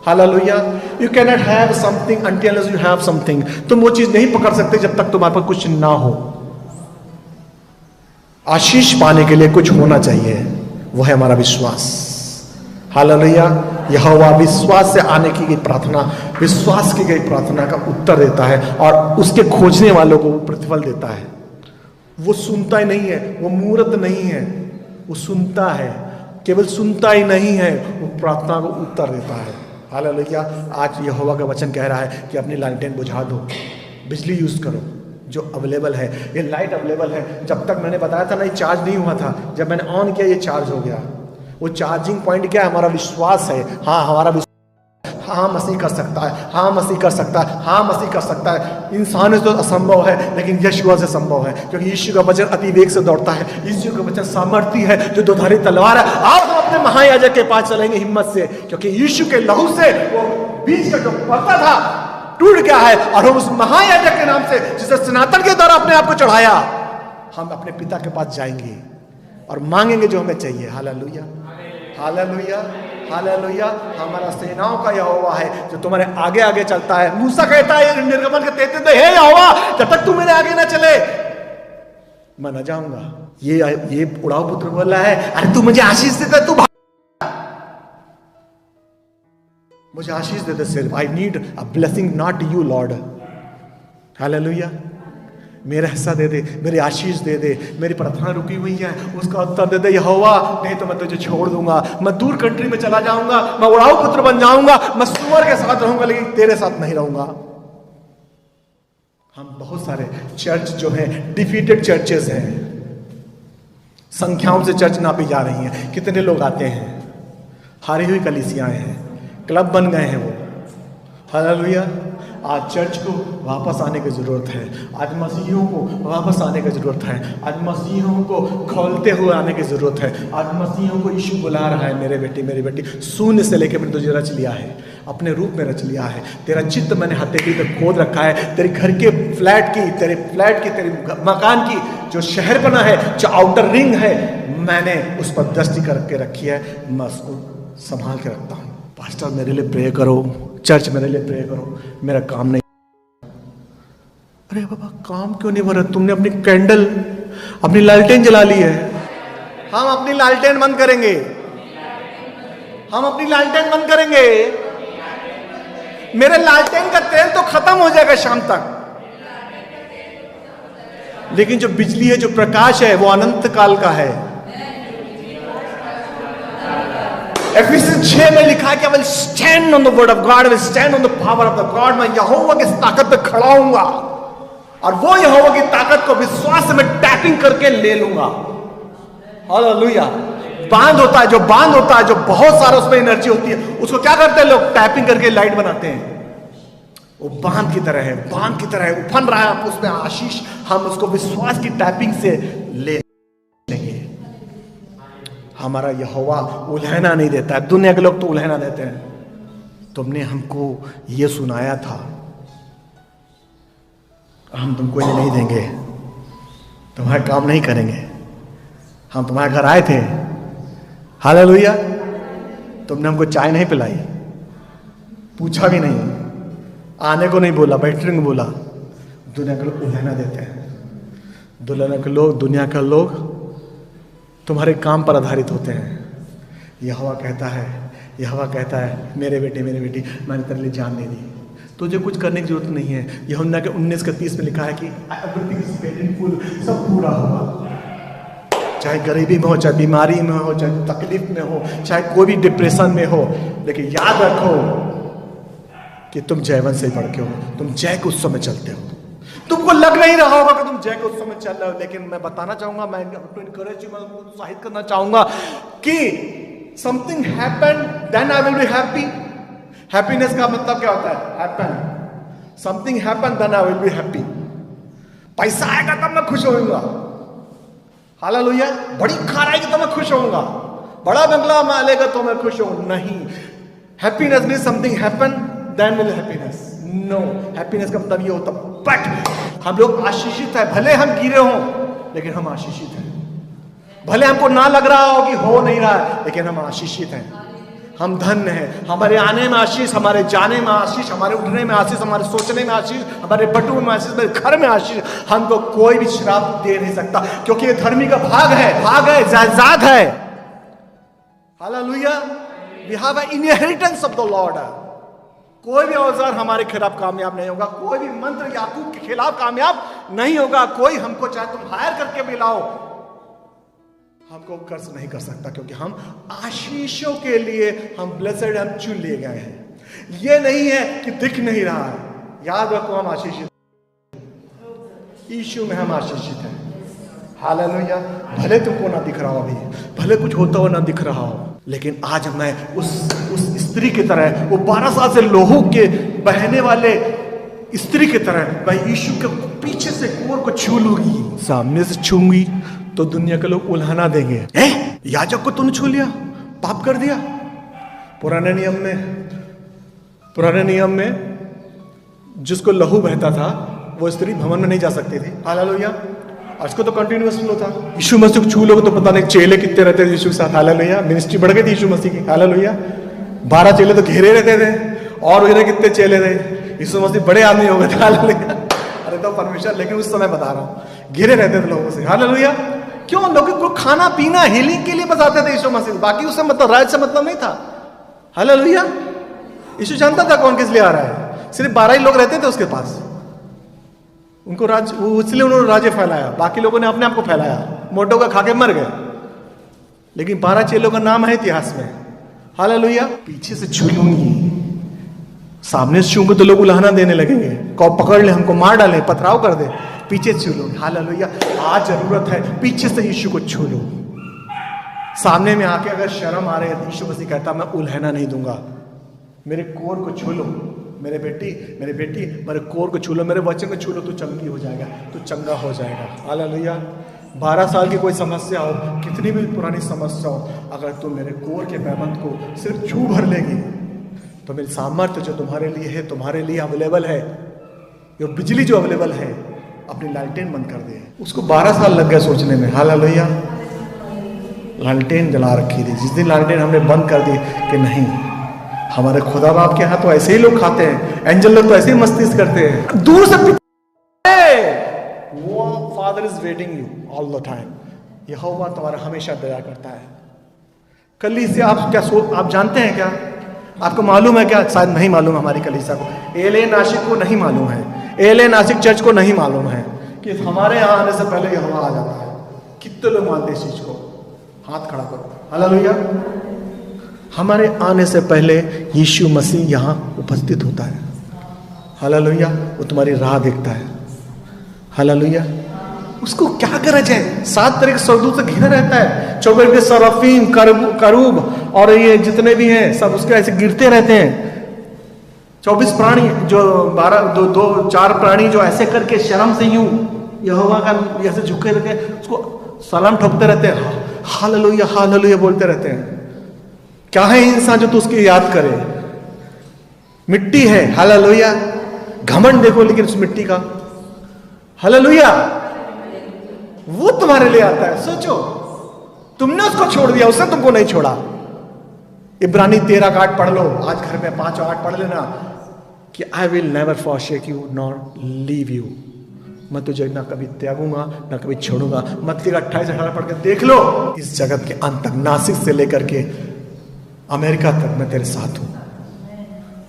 Hallelujah. You can not have something until you have something. तुम वो चीज नहीं पकड़ सकते जब तक तुम्हारे पास कुछ ना हो। आशीष पाने के लिए कुछ होना चाहिए, वो है हमारा विश्वास। हालेलुया। यहोवा विश्वास से आने की गई प्रार्थना, विश्वास की गई प्रार्थना का उत्तर देता है, और उसके खोजने वालों को प्रतिफल देता है। वो सुनता ही नहीं है, वो मूर्त नहीं है, वो सुनता है। केवल सुनता ही नहीं है, वो प्रार्थना को उत्तर देता है। हालेलुया। आज यहोवा का वचन कह रहा है कि अपनी लालटेन बुझा दो, बिजली यूज करो जो अवेलेबल है। ये लाइट अवेलेबल है। जब तक मैंने बताया था ना, ये चार्ज नहीं हुआ था, जब मैंने ऑन किया ये चार्ज हो गया। वो चार्जिंग पॉइंट क्या है? हमारा विश्वास है। हाँ, हमारा विश्वास, हाँ मसीह कर सकता है, हाँ मसीह कर सकता है, हाँ मसीह कर सकता है। इंसान से तो असंभव है, लेकिन यीशु से संभव है, क्योंकि यीशु का वचन अति वेग से दौड़ता है। यीशु का वचन सामर्थी है, जो दोधारी तलवार है। आओ हम अपने महायाजक के पास चलेंगे हिम्मत से, क्योंकि यीशु के लहू से वो बीच का जो पर्दा था टूट गया है, और हम उस महायाजक के नाम से, जिसे सनातन के द्वारा अपने आप को चढ़ाया, हम अपने पिता के पास जाएंगे और मांगेंगे जो हमें चाहिए। Hallelujah, hallelujah, hallelujah. हमारा सेनाओं का यहोवा है जो तुम्हारे आगे आगे चलता है। मूसा कहता है निर्गमन के 33 में, हे यहोवा, जब तक तू मेरे आगे ना चले मैं न जाऊंगा। ये उड़ाऊ पुत्र बोल रहा है, अरे तू मुझे आशीष देता, तू मुझे आशीष देते सिर्फ। I need a blessing not you Lord. Hallelujah. मेरा हिस्सा दे दे, मेरी आशीष दे दे। मेरी प्रार्थना रुकी हुई है, उसका उत्तर दे दे यहोवा, नहीं तो मैं तुझे छोड़ दूंगा। मैं दूर कंट्री में चला जाऊंगा, मैं उड़ाऊ पुत्र बन जाऊंगा, मैं सुअर के साथ रहूंगा, लेकिन तेरे साथ नहीं रहूंगा। हम बहुत सारे चर्च जो है डिफीटेड चर्चेस हैं, संख्याओं से चर्च नापी जा रही हैं। कितने लोग आते हैं, हारी हुई कलीसियाएं हैं, क्लब बन गए हैं वो। हालेलुया। आज चर्च को वापस आने की जरूरत है। आज मसीहियों को वापस आने की जरूरत है। आज मसीहियों को खोलते हुए आने की जरूरत है। आज मसीहियों को यीशु बुला रहा है, मेरे बेटी मेरी बेटी, शून्य से लेकर मैंने तुझे रच लिया है, अपने रूप में रच लिया है। तेरा चित्त मैंने हथेली पे खोद रखा है। तेरे घर के फ्लैट की, तेरे मकान की जो शहर बना है, जो आउटर रिंग है, मैंने उस पर दृष्टि करके रखी है। मैं उसको संभाल के रखता हूँ। पास्टर मेरे लिए प्रे करो, चर्च मेरे लिए प्रे करो, मेरा काम नहीं। अरे बाबा, काम क्यों नहीं भरा? तुमने अपनी कैंडल, अपनी लालटेन जला ली है। हम अपनी लालटेन बंद करेंगे, हम अपनी लालटेन बंद करेंगे। मेरे लालटेन का तेल तो खत्म हो जाएगा शाम तक, लेकिन जो बिजली है, जो प्रकाश है, वो अनंत काल का है। एफिसियंस 6 में लिखा है कि I will stand on the word of God, I will stand on the power of the God. मैं यहोवा की ताकत पे खड़ा हूंगा, और वो यहोवा की ताकत को विश्वास से मैं टैपिंग करके ले लूंगा। हालेलुया। बांध होता है, जो बांध होता है, जो बहुत सारा उसमें एनर्जी होती है, उसको क्या करते हैं लोग? टैपिंग करके लाइट बनाते हैं। वो बांध की तरह है, बांध की तरह है, उफन रहा है उसमें आशीष। हम उसको विश्वास की टैपिंग से ले लेंगे। हमारा यहोवा उलहना नहीं देता है। दुनिया के लोग तो उलहना देते हैं। तुमने हमको ये सुनाया था, हम तुमको ये नहीं देंगे, तुम्हारा काम नहीं करेंगे। हम तुम्हारे घर आए थे, हालेलुया, तुमने हमको चाय नहीं पिलाई, पूछा भी नहीं, आने को नहीं बोला, बैठने को बोला। दुनिया के लोग उलहना देते हैं। दुनिया के लोग तुम्हारे काम पर आधारित होते हैं। यहोवा कहता है मेरे बेटे मेरी बेटी, मैंने तेरे लिए जान दे दी, तुझे कुछ करने की जरूरत नहीं है। यूहन्ना के 19:30 में लिखा है कि एवरीथिंग इज पेड फुल, सब पूरा होगा। चाहे गरीबी में हो, चाहे बीमारी में हो, चाहे तकलीफ में हो, चाहे कोई भी डिप्रेशन में हो, लेकिन याद रखो कि तुम जयवंत से बढ़ के हो, तुम जय के उत्सव में चलते हो। तुमको लग नहीं रहा होगा कि तुम जय के उत्सव में चल रहे हो, लेकिन मैं बताना चाहूंगा, मैं इनकरेज, मैं उत्साहित करना चाहूंगा कि something happen then I will be happy. Happiness का मतलब क्या होता है? Happen, something happen then I will be happy. पैसा आएगा तब मैं खुश होऊंगा, हालेलुया। बड़ी कार आएगी तो मैं खुश होऊंगा, बड़ा बंगला मिलेगा तो मैं खुश हूं, नहीं। Happiness means something happen then will happiness. No, happiness का मतलब ये होता, बट हम लोग आशीषित है, भले हम गिरे हों लेकिन हम आशीषित हैं। भले हमको ना लग रहा हो कि हो नहीं रहा है, लेकिन हम आशीषित हैं, हम धन्य हैं। हमारे आने में आशीष, हमारे जाने में आशीष, हमारे उठने में आशीष, हमारे सोचने में आशीष, हमारे बटुए में आशीष, हमारे घर में आशीष। हमको कोई भी श्राप दे नहीं सकता, क्योंकि ये धर्मी का भाग है, जायदाद है। Hallelujah. We have a inheritance of the Lord. कोई भी औजार हमारे खिलाफ कामयाब नहीं होगा, कोई भी मंत्र याकूब के खिलाफ कामयाब नहीं होगा। कोई हमको चाहे तुम हायर करके भी लाओ, हमको कर्ज नहीं कर सकता, क्योंकि हम आशीषों के लिए हम ब्लेसेड, हम चुन लिए गए हैं। ये नहीं है कि दिख नहीं रहा है, याद रखो हम आशीषित, यीशु में हम आशीषित हैं। हालेलुया। भले तुमको ना दिख रहा हो अभी, भले कुछ होता हो ना दिख रहा हो, लेकिन आज मैं उस स्त्री की तरह, वो 12 साल से लोहू के बहने वाले स्त्री की तरह मैं यीशु के पीछे से कोर को छू लूंगी। सामने से छूंगी तो दुनिया के लोग उल्हाना देंगे, याजक को तूने छू लिया, पाप कर दिया। पुराने नियम में जिसको लहू बहता था वो स्त्री भवन में नहीं जा सकती थी। हालेलुया। आज को तो कंटिन्यूअस फ्लो था। यीशु मसीह को छू लोगे तो पता नहीं चेले कितने रहते थे यीशु के साथ। हालेलुया। मिनिस्ट्री बढ़ गई थी यीशु मसीह की। हालेलुया। 12 चेले तो घेरे रहते थे, और उधर कितने चेले थे। यीशु मसीह बड़े आदमी हो गए थे। हालेलुया। अरे तो परमेश्वर, लेकिन उस समय बता रहा हूं, घिरे रहते थे लोगों से। हालेलुया। क्यों? लोगों को खाना पीना हीलिंग के लिए बताते थे यीशु मसीह, बाकी उससे मतलब राज से मतलब नहीं था। हालेलुया। यीशु जानता था कौन किस लिए आ रहा है। सिर्फ 12 ही लोग रहते थे उसके पास, उनको राज, इसलिए उन्होंने राज्य फैलाया, बाकी लोगों ने अपने आप को फैलाया, मोटो का खा के मर गए। लेकिन 12 चेलों का नाम है इतिहास में। हालेलुया। पीछे से छू लूंगी, सामने से छूंगे तो लोग उल्हाना देने लगेंगे, कौ पकड़ ले, हमको मार डाले, पथराव कर दे। पीछे छू लो। हालेलुया। आज जरूरत है पीछे से यीशु को छू लो। सामने में आके अगर शर्म आ रही है, यीशु मसीह कहता मैं उल्हाना नहीं दूंगा। मेरे कोर को छू लो, मेरे बेटी मेरे कोर को छू लो, मेरे वचन को छू लो, तू चंगी हो जाएगा, तू चंगा हो जाएगा। हालेलुया। 12 साल की कोई समस्या हो, कितनी भी पुरानी समस्या हो, अगर तू मेरे कोर के पैबंद को सिर्फ छू भर लेगी तो मेरी सामर्थ्य जो तुम्हारे लिए है, तुम्हारे लिए अवेलेबल है, ये बिजली जो अवेलेबल है, अपनी लालटेन बंद कर दे। उसको 12 साल लग गए सोचने में। हालेलुया। लालटेन जला रखी थी। जिस दिन लालटेन हमने बंद कर दी कि नहीं, हमारे खुदा बाप के यहाँ तो ऐसे ही लोग खाते हैं, एंजल लोग तो ऐसे ही मस्ती करते हैं, दूर से वो father is waiting you all the time. यहोवा तुम्हारा हमेशा दया करता है। कलीसिया आप जानते हैं क्या? आपको मालूम है क्या? शायद नहीं मालूम है हमारी कलीसिया को। एलए नासिक को नहीं मालूम है, एलए नासिक चर्च को नहीं मालूम है कि हमारे यहाँ आने से पहले यहोवा आ जाता है। कितने लोग मानते हैं इस चीज को? हाथ खड़ा करो। हालेलुया। हमारे आने से पहले यीशु मसीह यहाँ उपस्थित होता है। हालेलुया। वो तुम्हारी राह देखता है। हालेलुया। उसको क्या गरज है? 7 तरह के स्वर्गदूत से घिरा रहता है, 24 के सराफीम, करूब और ये जितने भी हैं सब उसके ऐसे गिरते रहते हैं। 24 प्राणी जो 4 प्राणी जो ऐसे करके शर्म से यूं यहोवा का ऐसे झुके रहते हैं, उसको सलाम ठोकते रहते हैं, हालेलुया हालेलुया बोलते रहते हैं। क्या है इंसान जो तू उसकी याद करे? मिट्टी है। हालेलुया। घमंड देखो लेकिन उस मिट्टी का। हालेलुया। वो तुम्हारे लिए आता है। सोचो, तुमने उसको छोड़ दिया, उसने तुमको नहीं छोड़ा। इब्रानी 13 का 8 पढ़ लो, आज घर में 5 और 8 पढ़ लेना कि I will never forsake you not leave you. मैं तुझे ना कभी त्यागूंगा ना कभी छोड़ूंगा। मत्ती का 28-18 पढ़ के देख लो। इस जगत के अंत तक, नासिक से लेकर के अमेरिका तक मैं तेरे साथ हूं।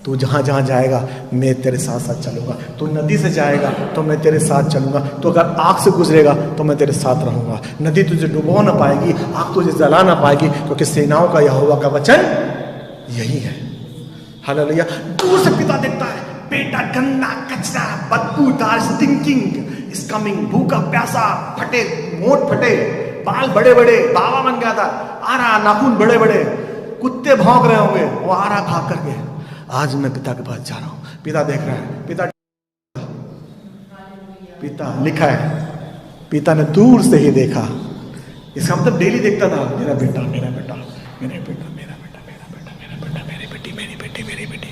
तू जहां जहां जाएगा मैं तेरे साथ साथ चलूंगा। तू नदी से जाएगा तो मैं तेरे साथ चलूंगा। तो अगर आग से गुजरेगा तो मैं तेरे साथ रहूंगा। नदी तुझे डुबो ना पाएगी, आग तुझे जला ना पाएगी, क्योंकि सेनाओं का यहोवा का वचन यही है। हालेलुया। दूर से पिता देखता है, बेटा गंदा, कचरा, बदबूदार, स्टिंकिंग इज कमिंग। भूखा प्यासा, फटे, मोट फटे, बाल बड़े बड़े, बाबा बन गया था, आ रहा, नाखून बड़े बड़े, कुत्ते भौंक रहे होंगे, वो आ रहा भाग करके, आज मैं पिता के पास जा रहा हूं। पिता देख रहा है, पिता लिखा है, पिता ने दूर से ही देखा। इसका मतलब डेली देखता था, मेरा बेटा, मेरा बेटा, मेरा बेटा, मेरा बेटा, मेरा बेटा, मेरा बेटा, मेरी बेटी, मेरी बेटी, मेरी बेटी,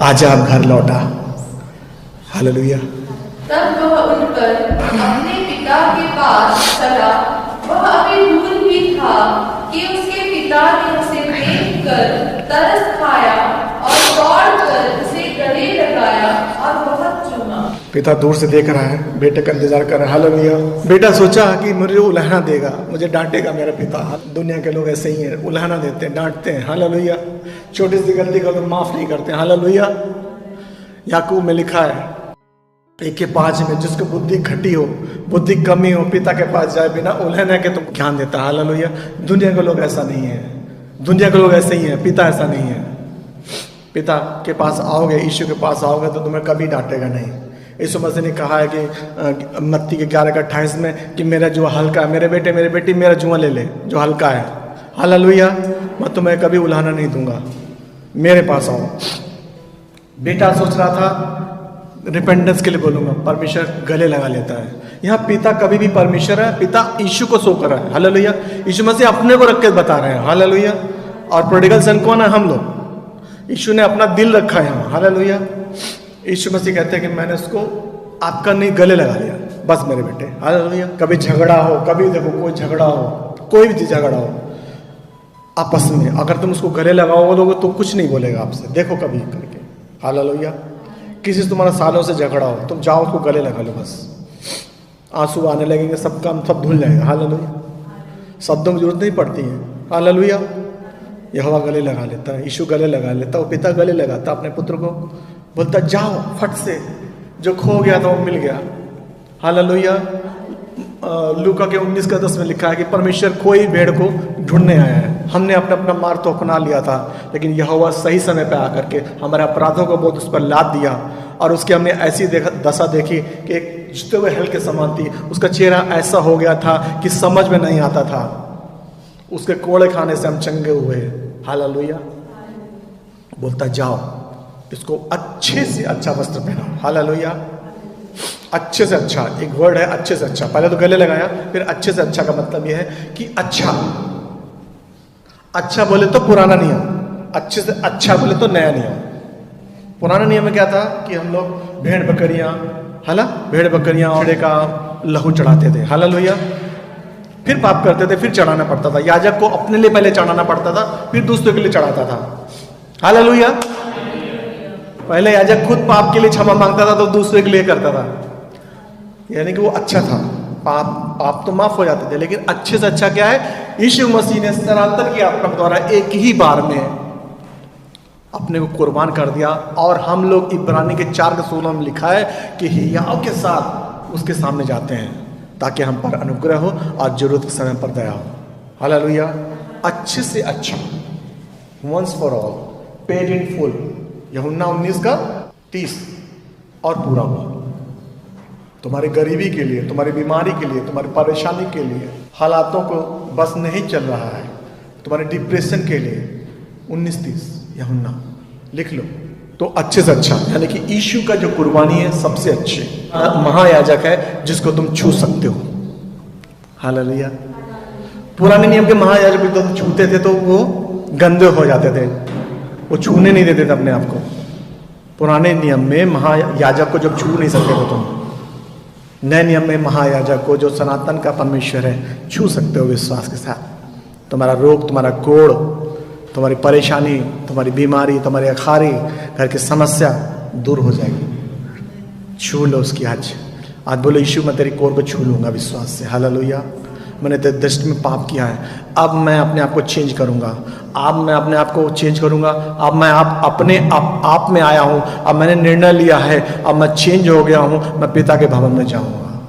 आजा अब घर लौटा। हालेलुया। तब वह उठकर अपने पिता के पास चला। वह अभी दूर ही था कि उसके पिता ने उसे देखकर तरस खाया और दौड़कर उसे गले लगाया और बहुत चूमा। पिता दूर से देख रहा है, बेटे का इंतजार कर रहा है। हालेलुया। बेटा सोचा कि मुझे उलाहना देगा, मुझे डांटेगा मेरा पिता। दुनिया के लोग ऐसे ही हैं, उलाहना देते हैं, डांटते हैं। हालेलुया। छोटी सी गलती को तो माफ नहीं करते। हालेलुया। याकूब में लिखा है 1:5 में, जिसको बुद्धि घटी हो, बुद्धि कमी हो, पिता के पास जाए बिना उलहने के तुम ज्ञान देता। हालेलुया। दुनिया के लोग ऐसा नहीं है, दुनिया के लोग ऐसे ही हैं, पिता ऐसा नहीं है। पिता के पास आओगे, यीशु के पास आओगे तो तुम्हें कभी डांटेगा नहीं। यीशु मसीह ने कहा है कि मत्ती के 11:28 में कि मेरा जुआ हल्का है, मेरे बेटे मेरे बेटी मेरा जुआ ले ले जो हल्का है। हालेलुया। मैं तुम्हें कभी उलाहना नहीं दूंगा, मेरे पास आओ। बेटा सोच रहा था रिपेंटेंस के लिए बोलूंगा, परमेश्वर गले लगा लेता है। यहाँ पिता कभी भी परमेश्वर है, पिता यीशु को शो कर रहा है। हालेलुया। यीशु मसीह अपने को रख के बता रहे हैं। हालेलुया। और प्रोडिगल सन कौन है? हम लोग। यीशु ने अपना दिल रखा है यहाँ। हालेलुया। यीशु मसीह कहते हैं कि मैंने उसको आपका नहीं गले लगा लिया, बस मेरे बेटे। हालेलुया। कभी झगड़ा हो, कभी देखो कोई झगड़ा हो, कोई भी झगड़ा हो आपस में, अगर तुम उसको गले लगाओगे तो कुछ नहीं बोलेगा आपसे। देखो कभी करके। हालेलुया। किसी से तुम्हारा सालों से झगड़ा हो, तुम जाओ उसको गले लगा लो, बस आंसू आने लगेंगे, सब काम सब भूल जाएगा। हालेलुया। शब्दों की जरूरत नहीं पड़ती है। हालेलुया। यहोवा गले लगा लेता है, यीशु गले लगा लेता है, वो पिता गले लगाता अपने पुत्र को, बोलता जाओ फट से, जो खो गया था वो मिल गया। हालेलुया। लूका के 19:10 में लिखा है कि परमेश्वर कोई भेड़ को ढूंढने आया है। हमने अपना अपना मार्ग तो अपना लिया था, लेकिन यहोवा सही समय पे आकर के हमारे अपराधों को बहुत उस पर लाद दिया, और उसकी हमने ऐसी दशा देखी कि एक जुते हुए हल के समान थी। उसका चेहरा ऐसा हो गया था कि समझ में नहीं आता था। उसके कोड़े खाने से हम चंगे हुए। हालेलुया। बोलता जाओ इसको अच्छे से अच्छा वस्त्र पहनाओ। हालेलुया। अच्छे से अच्छा, एक वर्ड है अच्छे से अच्छा। पहले तो गले लगाया, फिर अच्छे से अच्छा का मतलब यह है कि अच्छा, अच्छा बोले तो पुराना नियम, अच्छे से अच्छा बोले तो नया नियम। पुराना नियम में क्या था कि हम लोग भेड़ बकरियां, भेड़ बकरियां और का लहू चढ़ाते थे। हालेलुया। फिर पाप करते थे, फिर चढ़ाना पड़ता था। याजक को अपने लिए पहले चढ़ाना पड़ता था, फिर दूसरों के लिए चढ़ाता था। हालेलुया। पहले याजक खुद पाप के लिए क्षमा मांगता था तो दूसरे के लिए करता था, यानी कि वो अच्छा था। पाप तो माफ हो जाते थे, लेकिन अच्छे से अच्छा क्या है? यीशु मसीह ने सनातन की आत्मा द्वारा एक ही बार में अपने को कुर्बान कर दिया। और हम लोग इब्रानी के 4:16 में लिखा है कि हियाव के साथ उसके सामने जाते हैं ताकि हम पर अनुग्रह हो और जरूरत के समय पर दया हो। हालेलुया। अच्छे से अच्छा, once for all, paid in full. यूहन्ना 19:30 और पूरा हुआ। तुम्हारी गरीबी के लिए, तुम्हारी बीमारी के लिए, तुम्हारी परेशानी के लिए, हालातों को बस नहीं चल रहा है, तुम्हारे डिप्रेशन के लिए 19:30 यूहन्ना लिख लो। तो अच्छे से अच्छा, यानी कि यीशु का जो कुर्बानी है सबसे अच्छे महायाजक है जिसको तुम छू सकते हो। हालेलुया। पुराने नियम के महायाजक को तुम छूते थे तो वो गंदे हो जाते थे, वो छूने नहीं देते थे अपने आप को। पुराने नियम में महायाजक को जब छू नहीं सकते थे तुम, नए नियम में महायाजक को जो सनातन का परमेश्वर है छू सकते हो विश्वास के साथ। तुम्हारा रोग, तुम्हारा कोड़, तुम्हारी परेशानी, तुम्हारी बीमारी, तुम्हारी अखारी, घर की समस्या दूर हो जाएगी। छू लो उसकी आज बोलो यीशु मैं तेरी कोर को छू लूंगा विश्वास से। हालेलुया। मैंने तेरे दृष्टि में पाप किया है, अब मैं अपने आप को चेंज करूंगा, अब मैं अपने आप को चेंज करूंगा, अब मैं अपने आप में आया हूं, अब मैंने निर्णय लिया है, अब मैं चेंज हो गया हूं, मैं पिता के भवन में जाऊंगा।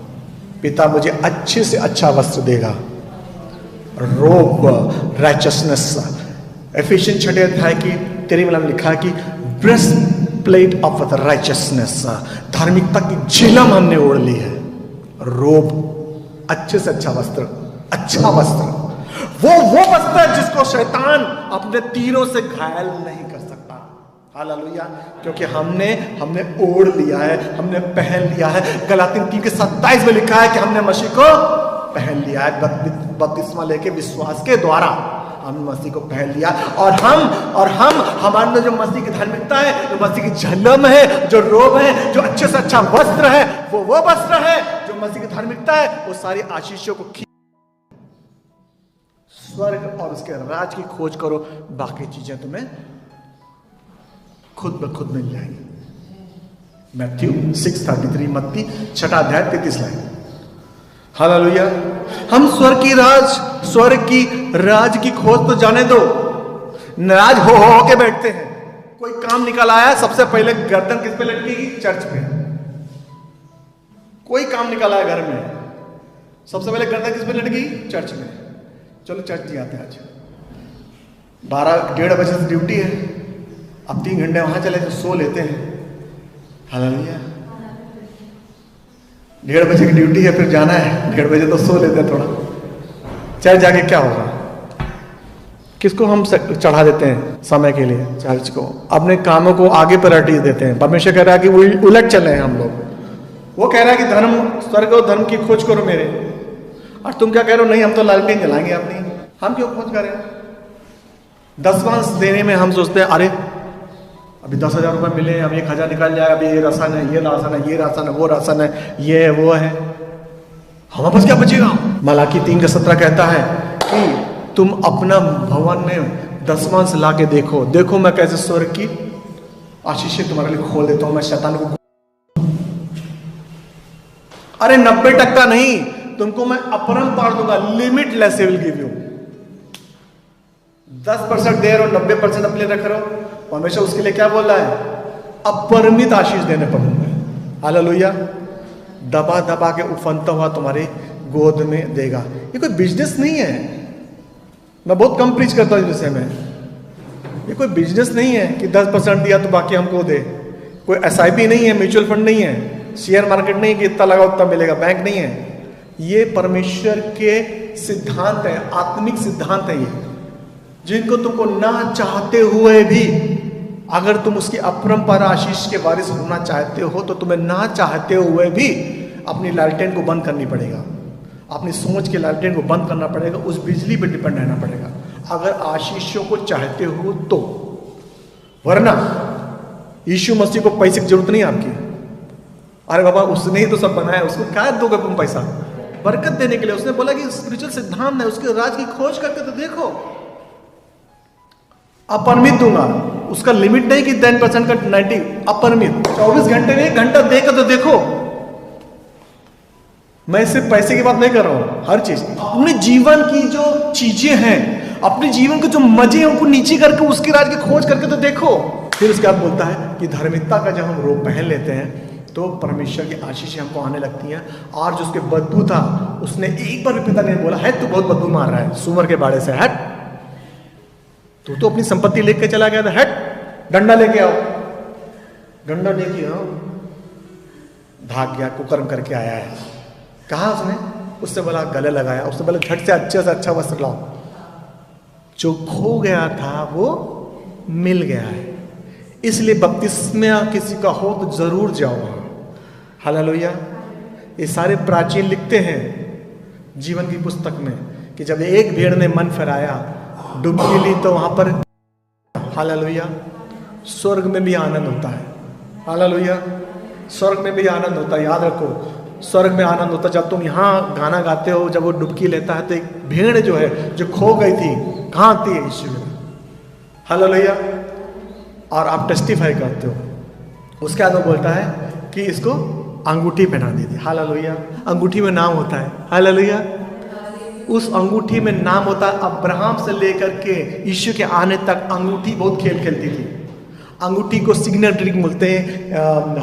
पिता मुझे अच्छे से अच्छा वस्त्र देगा, रोब राइचसनेस। एफिशिएंस 6 अध्याय की 13 में लिखा है कि breast plate of the richness, धार्मिकता की झिलम हमने ओढ़ ली है। रोब, अच्छे से अच्छा वस्त्र, अच्छा वस्त्र, वो बचता है जिसको शैतान अपने तीरों से घायल नहीं कर सकता। हालेलुया। क्योंकि हमने ओढ़ लिया है, हमने पहन लिया है। गलातियों 3:27 में लिखा है कि हमने मसीह को पहन लिया है। बपतिस्मा लेके विश्वास के द्वारा हमने मसीह को पहन लिया। और हम हमारे अंदर जो मसीह की धार्मिकता है, जो मसीह की झलम है, जो रोब है, जो अच्छे से अच्छा वस्त्र है, वो वस्त्र है जो मसीह की धार्मिकता है। वो सारी आशीषों को स्वर्ग और उसके राज की खोज करो, बाकी चीजें तुम्हें खुद ब खुद मिल जाएंगी। मैथ्यू 6:33, मत्ती 6 अध्याय 33 लाइन। हालेलुया। हम स्वर्ग की राज की खोज तो जाने दो। नाराज हो के बैठते हैं। कोई काम निकल आया, सबसे पहले गर्दन किस पे लटकेगी? चर्च पे। कोई काम निकल आया घर में, सबसे पहले गर्दन किस पे लटकेगी? चर्च में। चलो चर्च जी आते हैं। आज 12-1:30 बजे से ड्यूटी है, अब 3 घंटे वहां चले तो सो लेते हैं। हालेलुया। 1:30 बजे की ड्यूटी है, फिर जाना है, 1:30 बजे तो सो लेते हैं थोड़ा। चर्च जाके क्या होगा? किसको हम चढ़ा देते हैं समय के लिए? चर्च को। अपने कामों को आगे प्रायोरिटी देते हैं। परमेश्वर कह रहा है कि उलट चले हैं हम लोग। वो कह रहा है कि धर्म, स्वर्ग और धर्म की खोज करो मेरे, और तुम क्या कह रहे हो? नहीं, हम तो लालटेन जलाएंगे अपनी। हम क्यों खोज करें? 10वां देने में हम सोचते हैं अरे अभी 10,000 रुपये मिले, अब 1,000 निकल जाए, अभी ये राशन है, ये राशन है, ये राशन है, वो राशन है, ये है, वो है, हमारे पास क्या बचेगा? मलाकी 3:17 कहता है कि तुम अपना भवन में 10वां ला के देखो मैं कैसे स्वर्ग की आशीषें तुम्हारे लिए खोल देता हूं। मैं शैतान को अरे 90% नहीं, तुमको मैं अपरंपार दूंगा। Limitless will give you. 10% दे रहे हो, 90% अपने रख रहे हो। परमेश्वर उसके लिए क्या बोल रहा है? अपरिमित आशीष देने पर हूं मैं। हालेलुया। दबा दबा के उफनता हुआ तुम्हारे गोद में देगा। ये कोई बिजनेस नहीं है। मैं बहुत कम प्रीच करता हूं इस विषय में। ये कोई बिजनेस नहीं है कि 10% दिया तो बाकी हमको दे। कोई SIP नहीं है, म्यूचुअल फंड नहीं है, शेयर मार्केट नहीं कि इतना लगा उतना मिलेगा, बैंक नहीं है। ये परमेश्वर के सिद्धांत है, आत्मिक सिद्धांत है ये, जिनको तुमको ना चाहते हुए भी, अगर तुम उसकी अपरंपार आशीष के वारिस होना चाहते हो तो तुम्हें ना चाहते हुए भी अपनी लालटेन को बंद करनी पड़ेगा। अपनी सोच के लालटेन को बंद करना पड़ेगा। उस बिजली पर डिपेंड रहना पड़ेगा अगर आशीषों को चाहते हो तो। वरना यीशु मसीह को पैसे की जरूरत नहीं आपकी। अरे बाबा उसने ही तो सब बनाया, उसको क्या दोगे तुम पैसा? बरकत देने के लिए। उसने बोला कि स्पिरिचुअल सिद्धांत है, उसके राज की खोज करके तो देखो। अपरिमित दूंगा, उसका लिमिट नहीं कि 10% का 90, अपरिमित। 24 घंटे में 1 घंटा देकर तो देखो। मैं सिर्फ पैसे की बात नहीं कर रहा हूं, हर चीज। अपने जीवन की जो चीजें हैं, अपने जीवन के जो मजे हैं, उनको नीचे करके उसके राज की खोज करके तो देखो। फिर उसके बाद बोलता है कि धार्मिकता का जब हम रोब पहन लेते हैं तो परमेश्वर की आशीषें हमको आने लगती हैं। और जो उसके बदबू था, उसने एक बार भी पिता ने बोला है तू बहुत बदबू मार रहा है सुअर के बाड़े से, हट, तू तो अपनी संपत्ति लेके चला गया था, हट, डंडा लेके आओ। डंडा लेके आओ, भाग गया, कुकर्म करके आया है। कहा उसने? उससे बोला गले लगाया, उससे बोला झट से अच्छा वस्त्र लाओ। जो खो गया था वो मिल गया है। इसलिए बपतिस्मा किसी का हो तो जरूर जाओ। हालेलुया। ये सारे प्राचीन लिखते हैं जीवन की पुस्तक में कि जब एक भेड़ ने मन फिराया, डुबकी ली, तो वहां पर हालेलुया स्वर्ग में भी आनंद होता है। हालेलुया। स्वर्ग में भी आनंद होता है। याद रखो, स्वर्ग में आनंद होता है। जब तुम यहाँ गाना गाते हो, जब वो डुबकी लेता है तो एक भेड़ जो है, जो खो गई थी, कहाँ आती है? यीशु में। हालेलुया। और आप टेस्टिफाई करते हो। उसके बाद वो बोलता है कि इसको अंगूठी पहना दीजिए। हालेलुया। अंगूठी में नाम होता है। हालेलुया। उस अंगूठी में नाम होता है। अब्राहम से लेकर के यीशु के आने तक अंगूठी बहुत खेल खेलती थी। अंगूठी को सिग्नेचर रिंग बोलते हैं।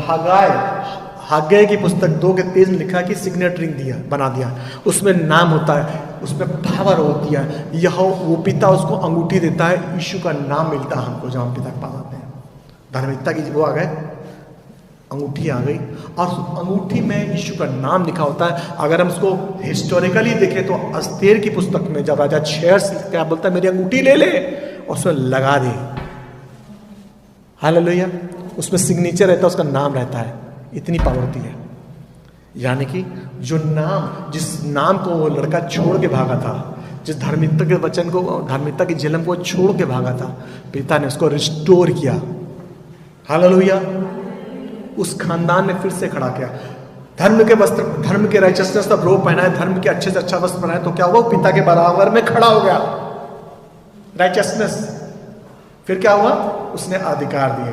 हागाय की पुस्तक 2:23 में लिखा कि सिग्नेचर रिंग बना दिया। उसमें नाम होता है, उसमें पावर होती है। यह वो पिता उसको अंगूठी देता है, यीशु का नाम मिलता है हमको जब हम पिता के पास आते हैं। धार्मिकता की वो आ गए अंगूठी आ गई और उस अंगूठी में यीशु का नाम लिखा होता है। अगर हम उसको हिस्टोरिकली देखें तो अस्तेर की पुस्तक में जब राजा शेर्स क्या बोलता है, मेरी अंगूठी ले ले और उसमें लगा दे। हालेलुया। उसमें सिग्नेचर रहता है, उसका नाम रहता है। इतनी पावर होती है। यानी कि जो नाम, जिस नाम को वो लड़का छोड़ के भागा था, जिस धार्मिकता के वचन को, धार्मिकता की झिलम को छोड़ के भागा था, पिता ने उसको रिस्टोर किया। हालेलुया। उस खानदान ने फिर से खड़ा किया। धर्म के वस्त्र, धर्म के राइचसनेस का रोब पहना है, धर्म के अच्छे से अच्छा वस्त्र पहना है, तो क्या हुआ, पिता के बराबर में खड़ा हो गया। राइचसनेस। फिर क्या हुआ, उसने अधिकार दिए।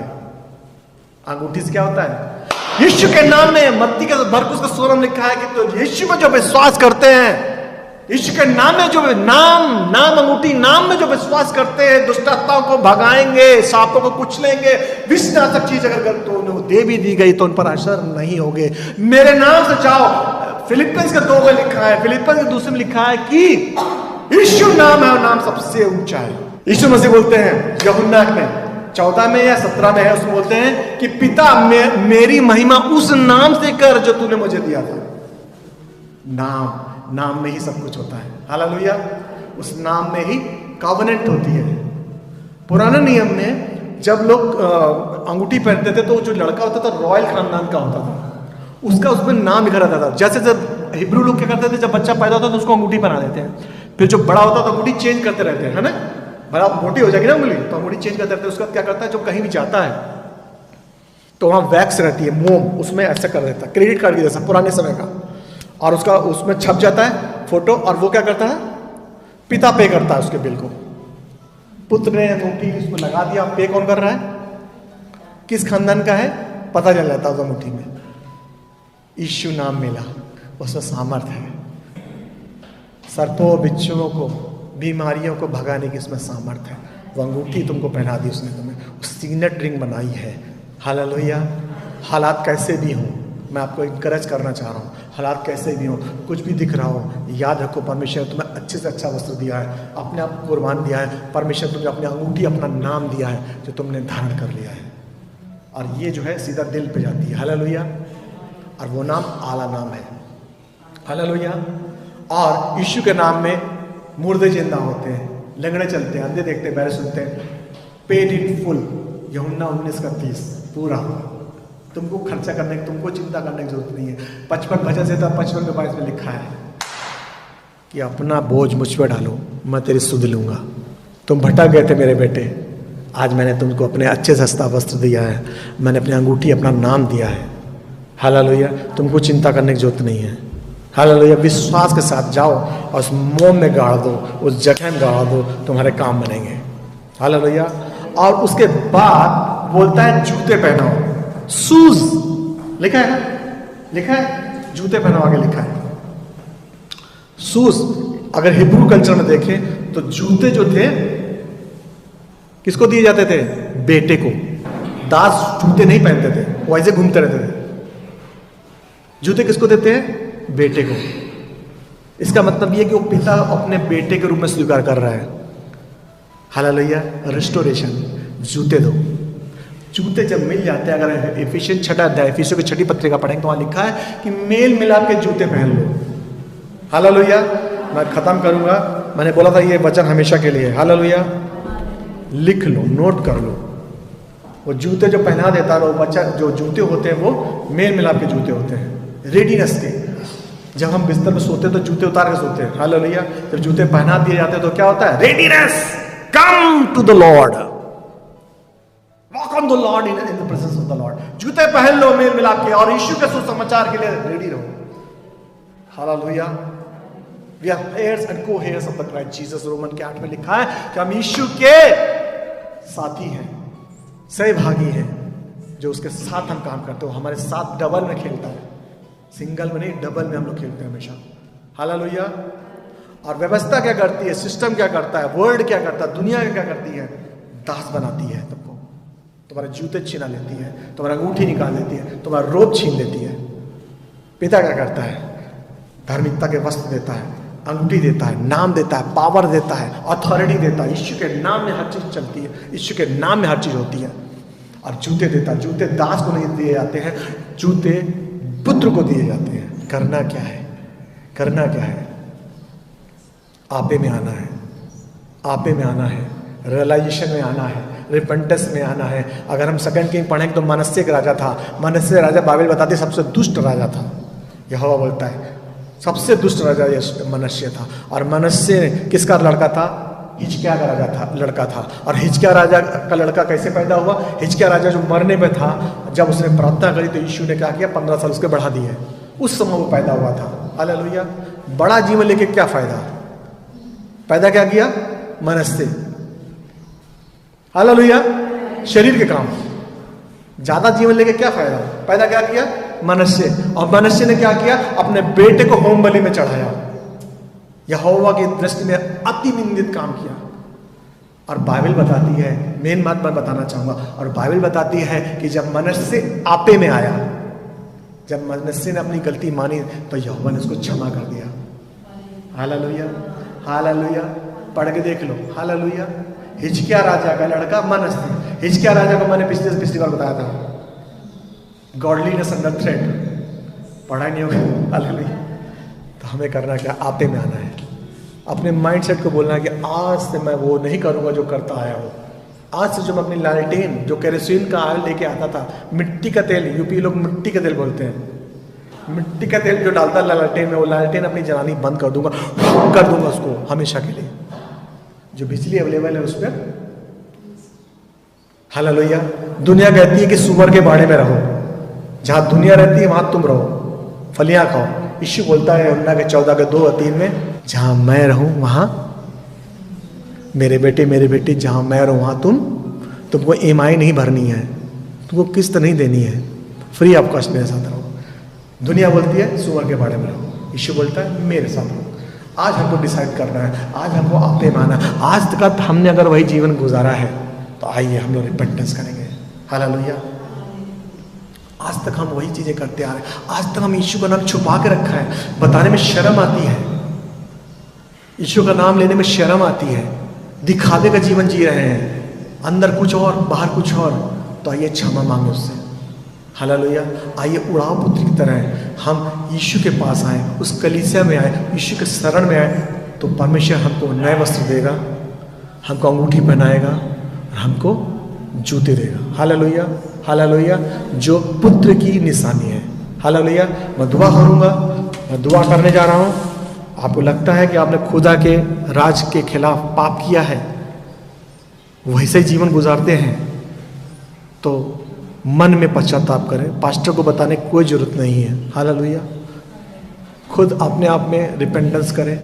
अंगूठी से क्या होता है, यीशु के नाम में, मत्ती के मरकुस का 16 में लिखा है कि तो यीशु में जो विश्वास करते हैं, यीशु के नाम में जो नाम अंगूठी, नाम में जो विश्वास करते हैं, दुष्ट आत्माओं को भगाएंगे, सांपों को कुचलेंगे, विषनाशक चीज अगर तो उन्हें दे भी दी गई तो उन पर असर नहीं होगे। मेरे नाम से जाओ। फिलिपियंस के 2 में लिखा है, फिलिपियंस के 2 में लिखा है कि यीशु नाम है और नाम सबसे ऊंचा है। यीशु मसीह बोलते हैं यूहन्ना में 14 में या 17 में है, उसमें बोलते हैं कि पिता मेरी महिमा उस नाम से कर जो तूने मुझे दिया था। नाम में ही सब कुछ होता है। हालेलुया। उस नाम में ही कॉवेनेंट होती है। पुराने नियम में जब लोग अंगूठी पहनते थे तो जो लड़का होता था रॉयल खानदान का होता था, उसका उसमें नाम लिखा रहता था। जैसे जब हिब्रू लोग क्या करते थे, जब बच्चा पैदा होता था तो उसको अंगूठी पहना देते हैं, फिर जो बड़ा होता था अंगूठी चेंज करते रहते हैं, है ना। बड़ा मोटी हो जाएगी ना उंगली तो अंगूठी चेंज करते रहते हैं। उसका क्या करता है, जो कहीं भी जाता है तो वहां वैक्स रहती है, मोम, उसमें ऐसा कर देता है, क्रेडिट कार्ड की जैसा पुराने समय का, और उसका उसमें छप जाता है फोटो, और वो क्या करता है, पिता पे करता है उसके बिल को। पुत्र ने अंगूठी उसमें लगा दिया, पे कौन कर रहा है, किस खानदान का है, पता चल जाता है उस अंगूठी में। यीशु नाम मिला, उसमें सामर्थ है। सर्पों, बिच्छुओं को, बीमारियों को भगाने की इसमें सामर्थ है। वो अंगूठी तुमको पहना दी उसने, तुम्हें सीनेट रिंग बनाई है। हालेलुया। हालात कैसे भी हों, मैं आपको इनकरेज करना चाह रहा हूँ, हालात कैसे भी हों, कुछ भी दिख रहा हो, याद रखो परमेश्वर ने तुम्हें अच्छे से अच्छा वस्त्र दिया है, अपने आप को कुर्बान दिया है। परमेश्वर तुमने अपनी अंगूठी, अपना नाम दिया है जो तुमने धारण कर लिया है, और ये जो है सीधा दिल पे जाती है। हालेलुया। और वो नाम आला नाम है। हालेलुया। और यीशु के नाम में मुर्दे जिंदा होते हैं, लंगड़े चलते हैं, अंधे देखते हैं, बहरे सुनते हैं। पेड इन फुल, यूहन्ना 19:30 पूरा। तुमको खर्चा करने की, तुमको चिंता करने की जरूरत नहीं है। 55 भजन से था, 55 में लिखा है कि अपना बोझ मुझ पर डालो, मैं तेरी सुध लूंगा। तुम भटक गए थे मेरे बेटे, आज मैंने तुमको अपने अच्छे सस्ता वस्त्र दिया है, मैंने अपनी अंगूठी, अपना नाम दिया है। हालेलुया। तुमको चिंता करने की जरूरत नहीं है। हालेलुया। विश्वास के साथ जाओ और उस मोम में गाड़ दो, उस जगह में गाड़ दो, तुम्हारे काम बनेंगे। हालेलुया। और उसके बाद बोलता है जूते पहनाओ, शूज लिखा है ना, लिखा है जूते पहनाओ, आगे लिखा है शूज। अगर हिब्रू कल्चर में देखें तो जूते जो थे किसको दिए जाते थे, बेटे को। दास जूते नहीं पहनते थे, वो ऐसे घूमते रहते थे। जूते किसको देते हैं, बेटे को। इसका मतलब यह कि वो पिता अपने बेटे के रूप में स्वीकार कर रहा है। हालेलुया। रिस्टोरेशन, जूते दो। जूते जब मिल जाते हैं, अगर एफिशिएंट 6 अध्याय, एफिसियों की 6 पत्रिका पढ़ेंगे तो वहां लिखा है कि मेल मिलाप के जूते पहन लो। हालेलुया। मैं खत्म करूंगा, मैंने बोला था ये वचन हमेशा के लिए। हालेलुया। लिख लो, नोट कर लो। वो जूते जो पहना देता है वो बच्चा, जो जूते होते हैं वो मेल मिलाप के जूते होते हैं, रेडीनेस के। जब हम बिस्तर में सोते हैं तो जूते उतार के सोते हैं। हालेलुया। जब जूते पहना दिए जाते हैं तो क्या होता है, readiness, come to the Lord, walk on the Lord in the presence of the Lord. जूते पहन लो मेल मिलाप के, और यीशु के सुसमाचार के लिए रेडी रहो। Hallelujah. We are heirs and co-heirs of the Christ Jesus। Roman के 8 में लिखा है कि हम यीशु के साथी हैं, सहभागी हैं, जो उसके साथ हम काम करते हो, हमारे साथ डबल में खेलता है, सिंगल में नहीं, डबल में हम लोग खेलते हैं हमेशा। हालेलुया। और व्यवस्था क्या करती है, सिस्टम क्या करता है, वर्ल्ड क्या करता है, दुनिया क्या करती है, दास बनाती है तुमको। तुम्हारे जूते छीना लेती है, तुम्हारा अंगूठी निकाल लेती है, तुम्हारा रोब छीन लेती है। पिता क्या करता है, धार्मिकता के वस्त्र देता है, अंगूठी देता है, नाम देता है, पावर देता है, अथॉरिटी देता है। यीशु के नाम में हर चीज चलती है, यीशु के नाम में हर चीज होती है। और जूते देता। जूते दास को नहीं दिए जाते हैं, जूते पुत्र को दिए जाते हैं। करना क्या है? करना क्या है? आपे में आना है, आपे में आना है, रियलाइजेशन में आना है, रिपेंटेंस में आना है। अगर हम सेकंड किंग पढ़ें तो मनश्शे एक राजा था। मनश्शे राजा बाइबल बताती सबसे दुष्ट राजा था। यहोवा बोलता है सबसे दुष्ट राजा मनश्शे था। और मनश्शे किसका लड़का था? हिजकिय्याह का राजा था, लड़का था। और हिजकिय्याह राजा का लड़का कैसे पैदा हुआ? हिजकिय्याह राजा जो मरने पे था, जब उसने प्रार्थना करी तो यीशु ने क्या किया? 15 साल उसके बढ़ा दिए। उस समय वो पैदा हुआ था। हालेलुया। बड़ा जीवन लेके क्या फायदा? पैदा क्या किया? मनश्शे। हालेलुया। शरीर के काम। ज्यादा जीवन लेके क्या फायदा? पैदा क्या किया? मनश्शे। और मनश्शे ने क्या किया? अपने बेटे को होम बलि में चढ़ाया। यहोवा की दृष्टि में अति निंदित काम किया। और बाइबल बताती है, मेन बात मैं बताना चाहूंगा, और बाइबल बताती है कि जब मनश्शे आपे में आया, जब मनश्शे ने अपनी गलती मानी तो यहोवा ने उसको क्षमा कर दिया। Hallelujah, hallelujah. पढ़ के देख लो। हालेलुया। हिजकिय्याह राजा का लड़का मनश्शे। हिजकिय्याह राजा को मैंने पिछली बार बताया था, गॉडलीनेस अंडर थ्रेट। पढ़ा नहीं होगा। हालेलुया। तो हमें करना क्या? आपे में आना है। अपने माइंडसेट को बोलना है कि आज से मैं वो नहीं करूंगा जो करता आया हूँ। आज से जो मैं अपनी लालटेन, जो केरोसिन का ऑयल लेके आता था, मिट्टी का तेल, यूपी लोग मिट्टी का तेल बोलते हैं, मिट्टी का तेल जो डालता है लालटेन में, वो लालटेन अपनी जलानी बंद कर दूंगा, कर दूंगा उसको हमेशा के लिए। जो बिजली अवेलेबल है उस पर। हालेलुया। दुनिया कहती है कि सुअर के बाड़े में रहो, जहां दुनिया रहती है वहां तुम रहो, फलियां खाओ। यीशु बोलता है यूहन्ना के 14:2-3 में, जहां मैं रहूं वहां मेरे बेटे, मेरे बेटी, जहां मैं रहूं वहां तुमको EMI नहीं भरनी है, तुमको किस्त नहीं देनी है, फ्री ऑफ कॉस्ट मेरे साथ रहो। दुनिया बोलती है सुअर के बाड़े में रहो, यीशु बोलता है मेरे साथ रहो। आज हमको डिसाइड करना है, आज हमको आपे माना। आज तक हमने अगर वही जीवन गुजारा है तो आइए हम लोग रिपेंटेंस करेंगे। हालेलुया। आज तक हम वही चीजें करते आ रहे हैं। आज तक हम यीशु का नाम छुपा के रखा है, बताने में शर्म आती है, यीशु का नाम लेने में शर्म आती है, दिखावे का जीवन जी रहे हैं, अंदर कुछ और बाहर कुछ और। तो आइए क्षमा मांगे उससे। हालेलुया। आइए उड़ाव पुत्र की तरह हम यीशु के पास आए, उस कलीसिया में आए, यीशु के शरण में आए, तो परमेश्वर हमको नए वस्त्र देगा, हमको अंगूठी पहनाएगा और हमको जूते देगा। Hallelujah, hallelujah. जो पुत्र की निशानी है। हालेलुया। मैं दुआ करूंगा, मैं दुआ करने जा रहा हूं। आपको लगता है कि आपने खुदा के राज के खिलाफ पाप किया है, वैसे जीवन गुजारते हैं, तो मन में पश्चाताप करें। पास्टर को बताने की कोई जरूरत नहीं है। हालेलुया। खुद अपने आप में रिपेंटेंस करें।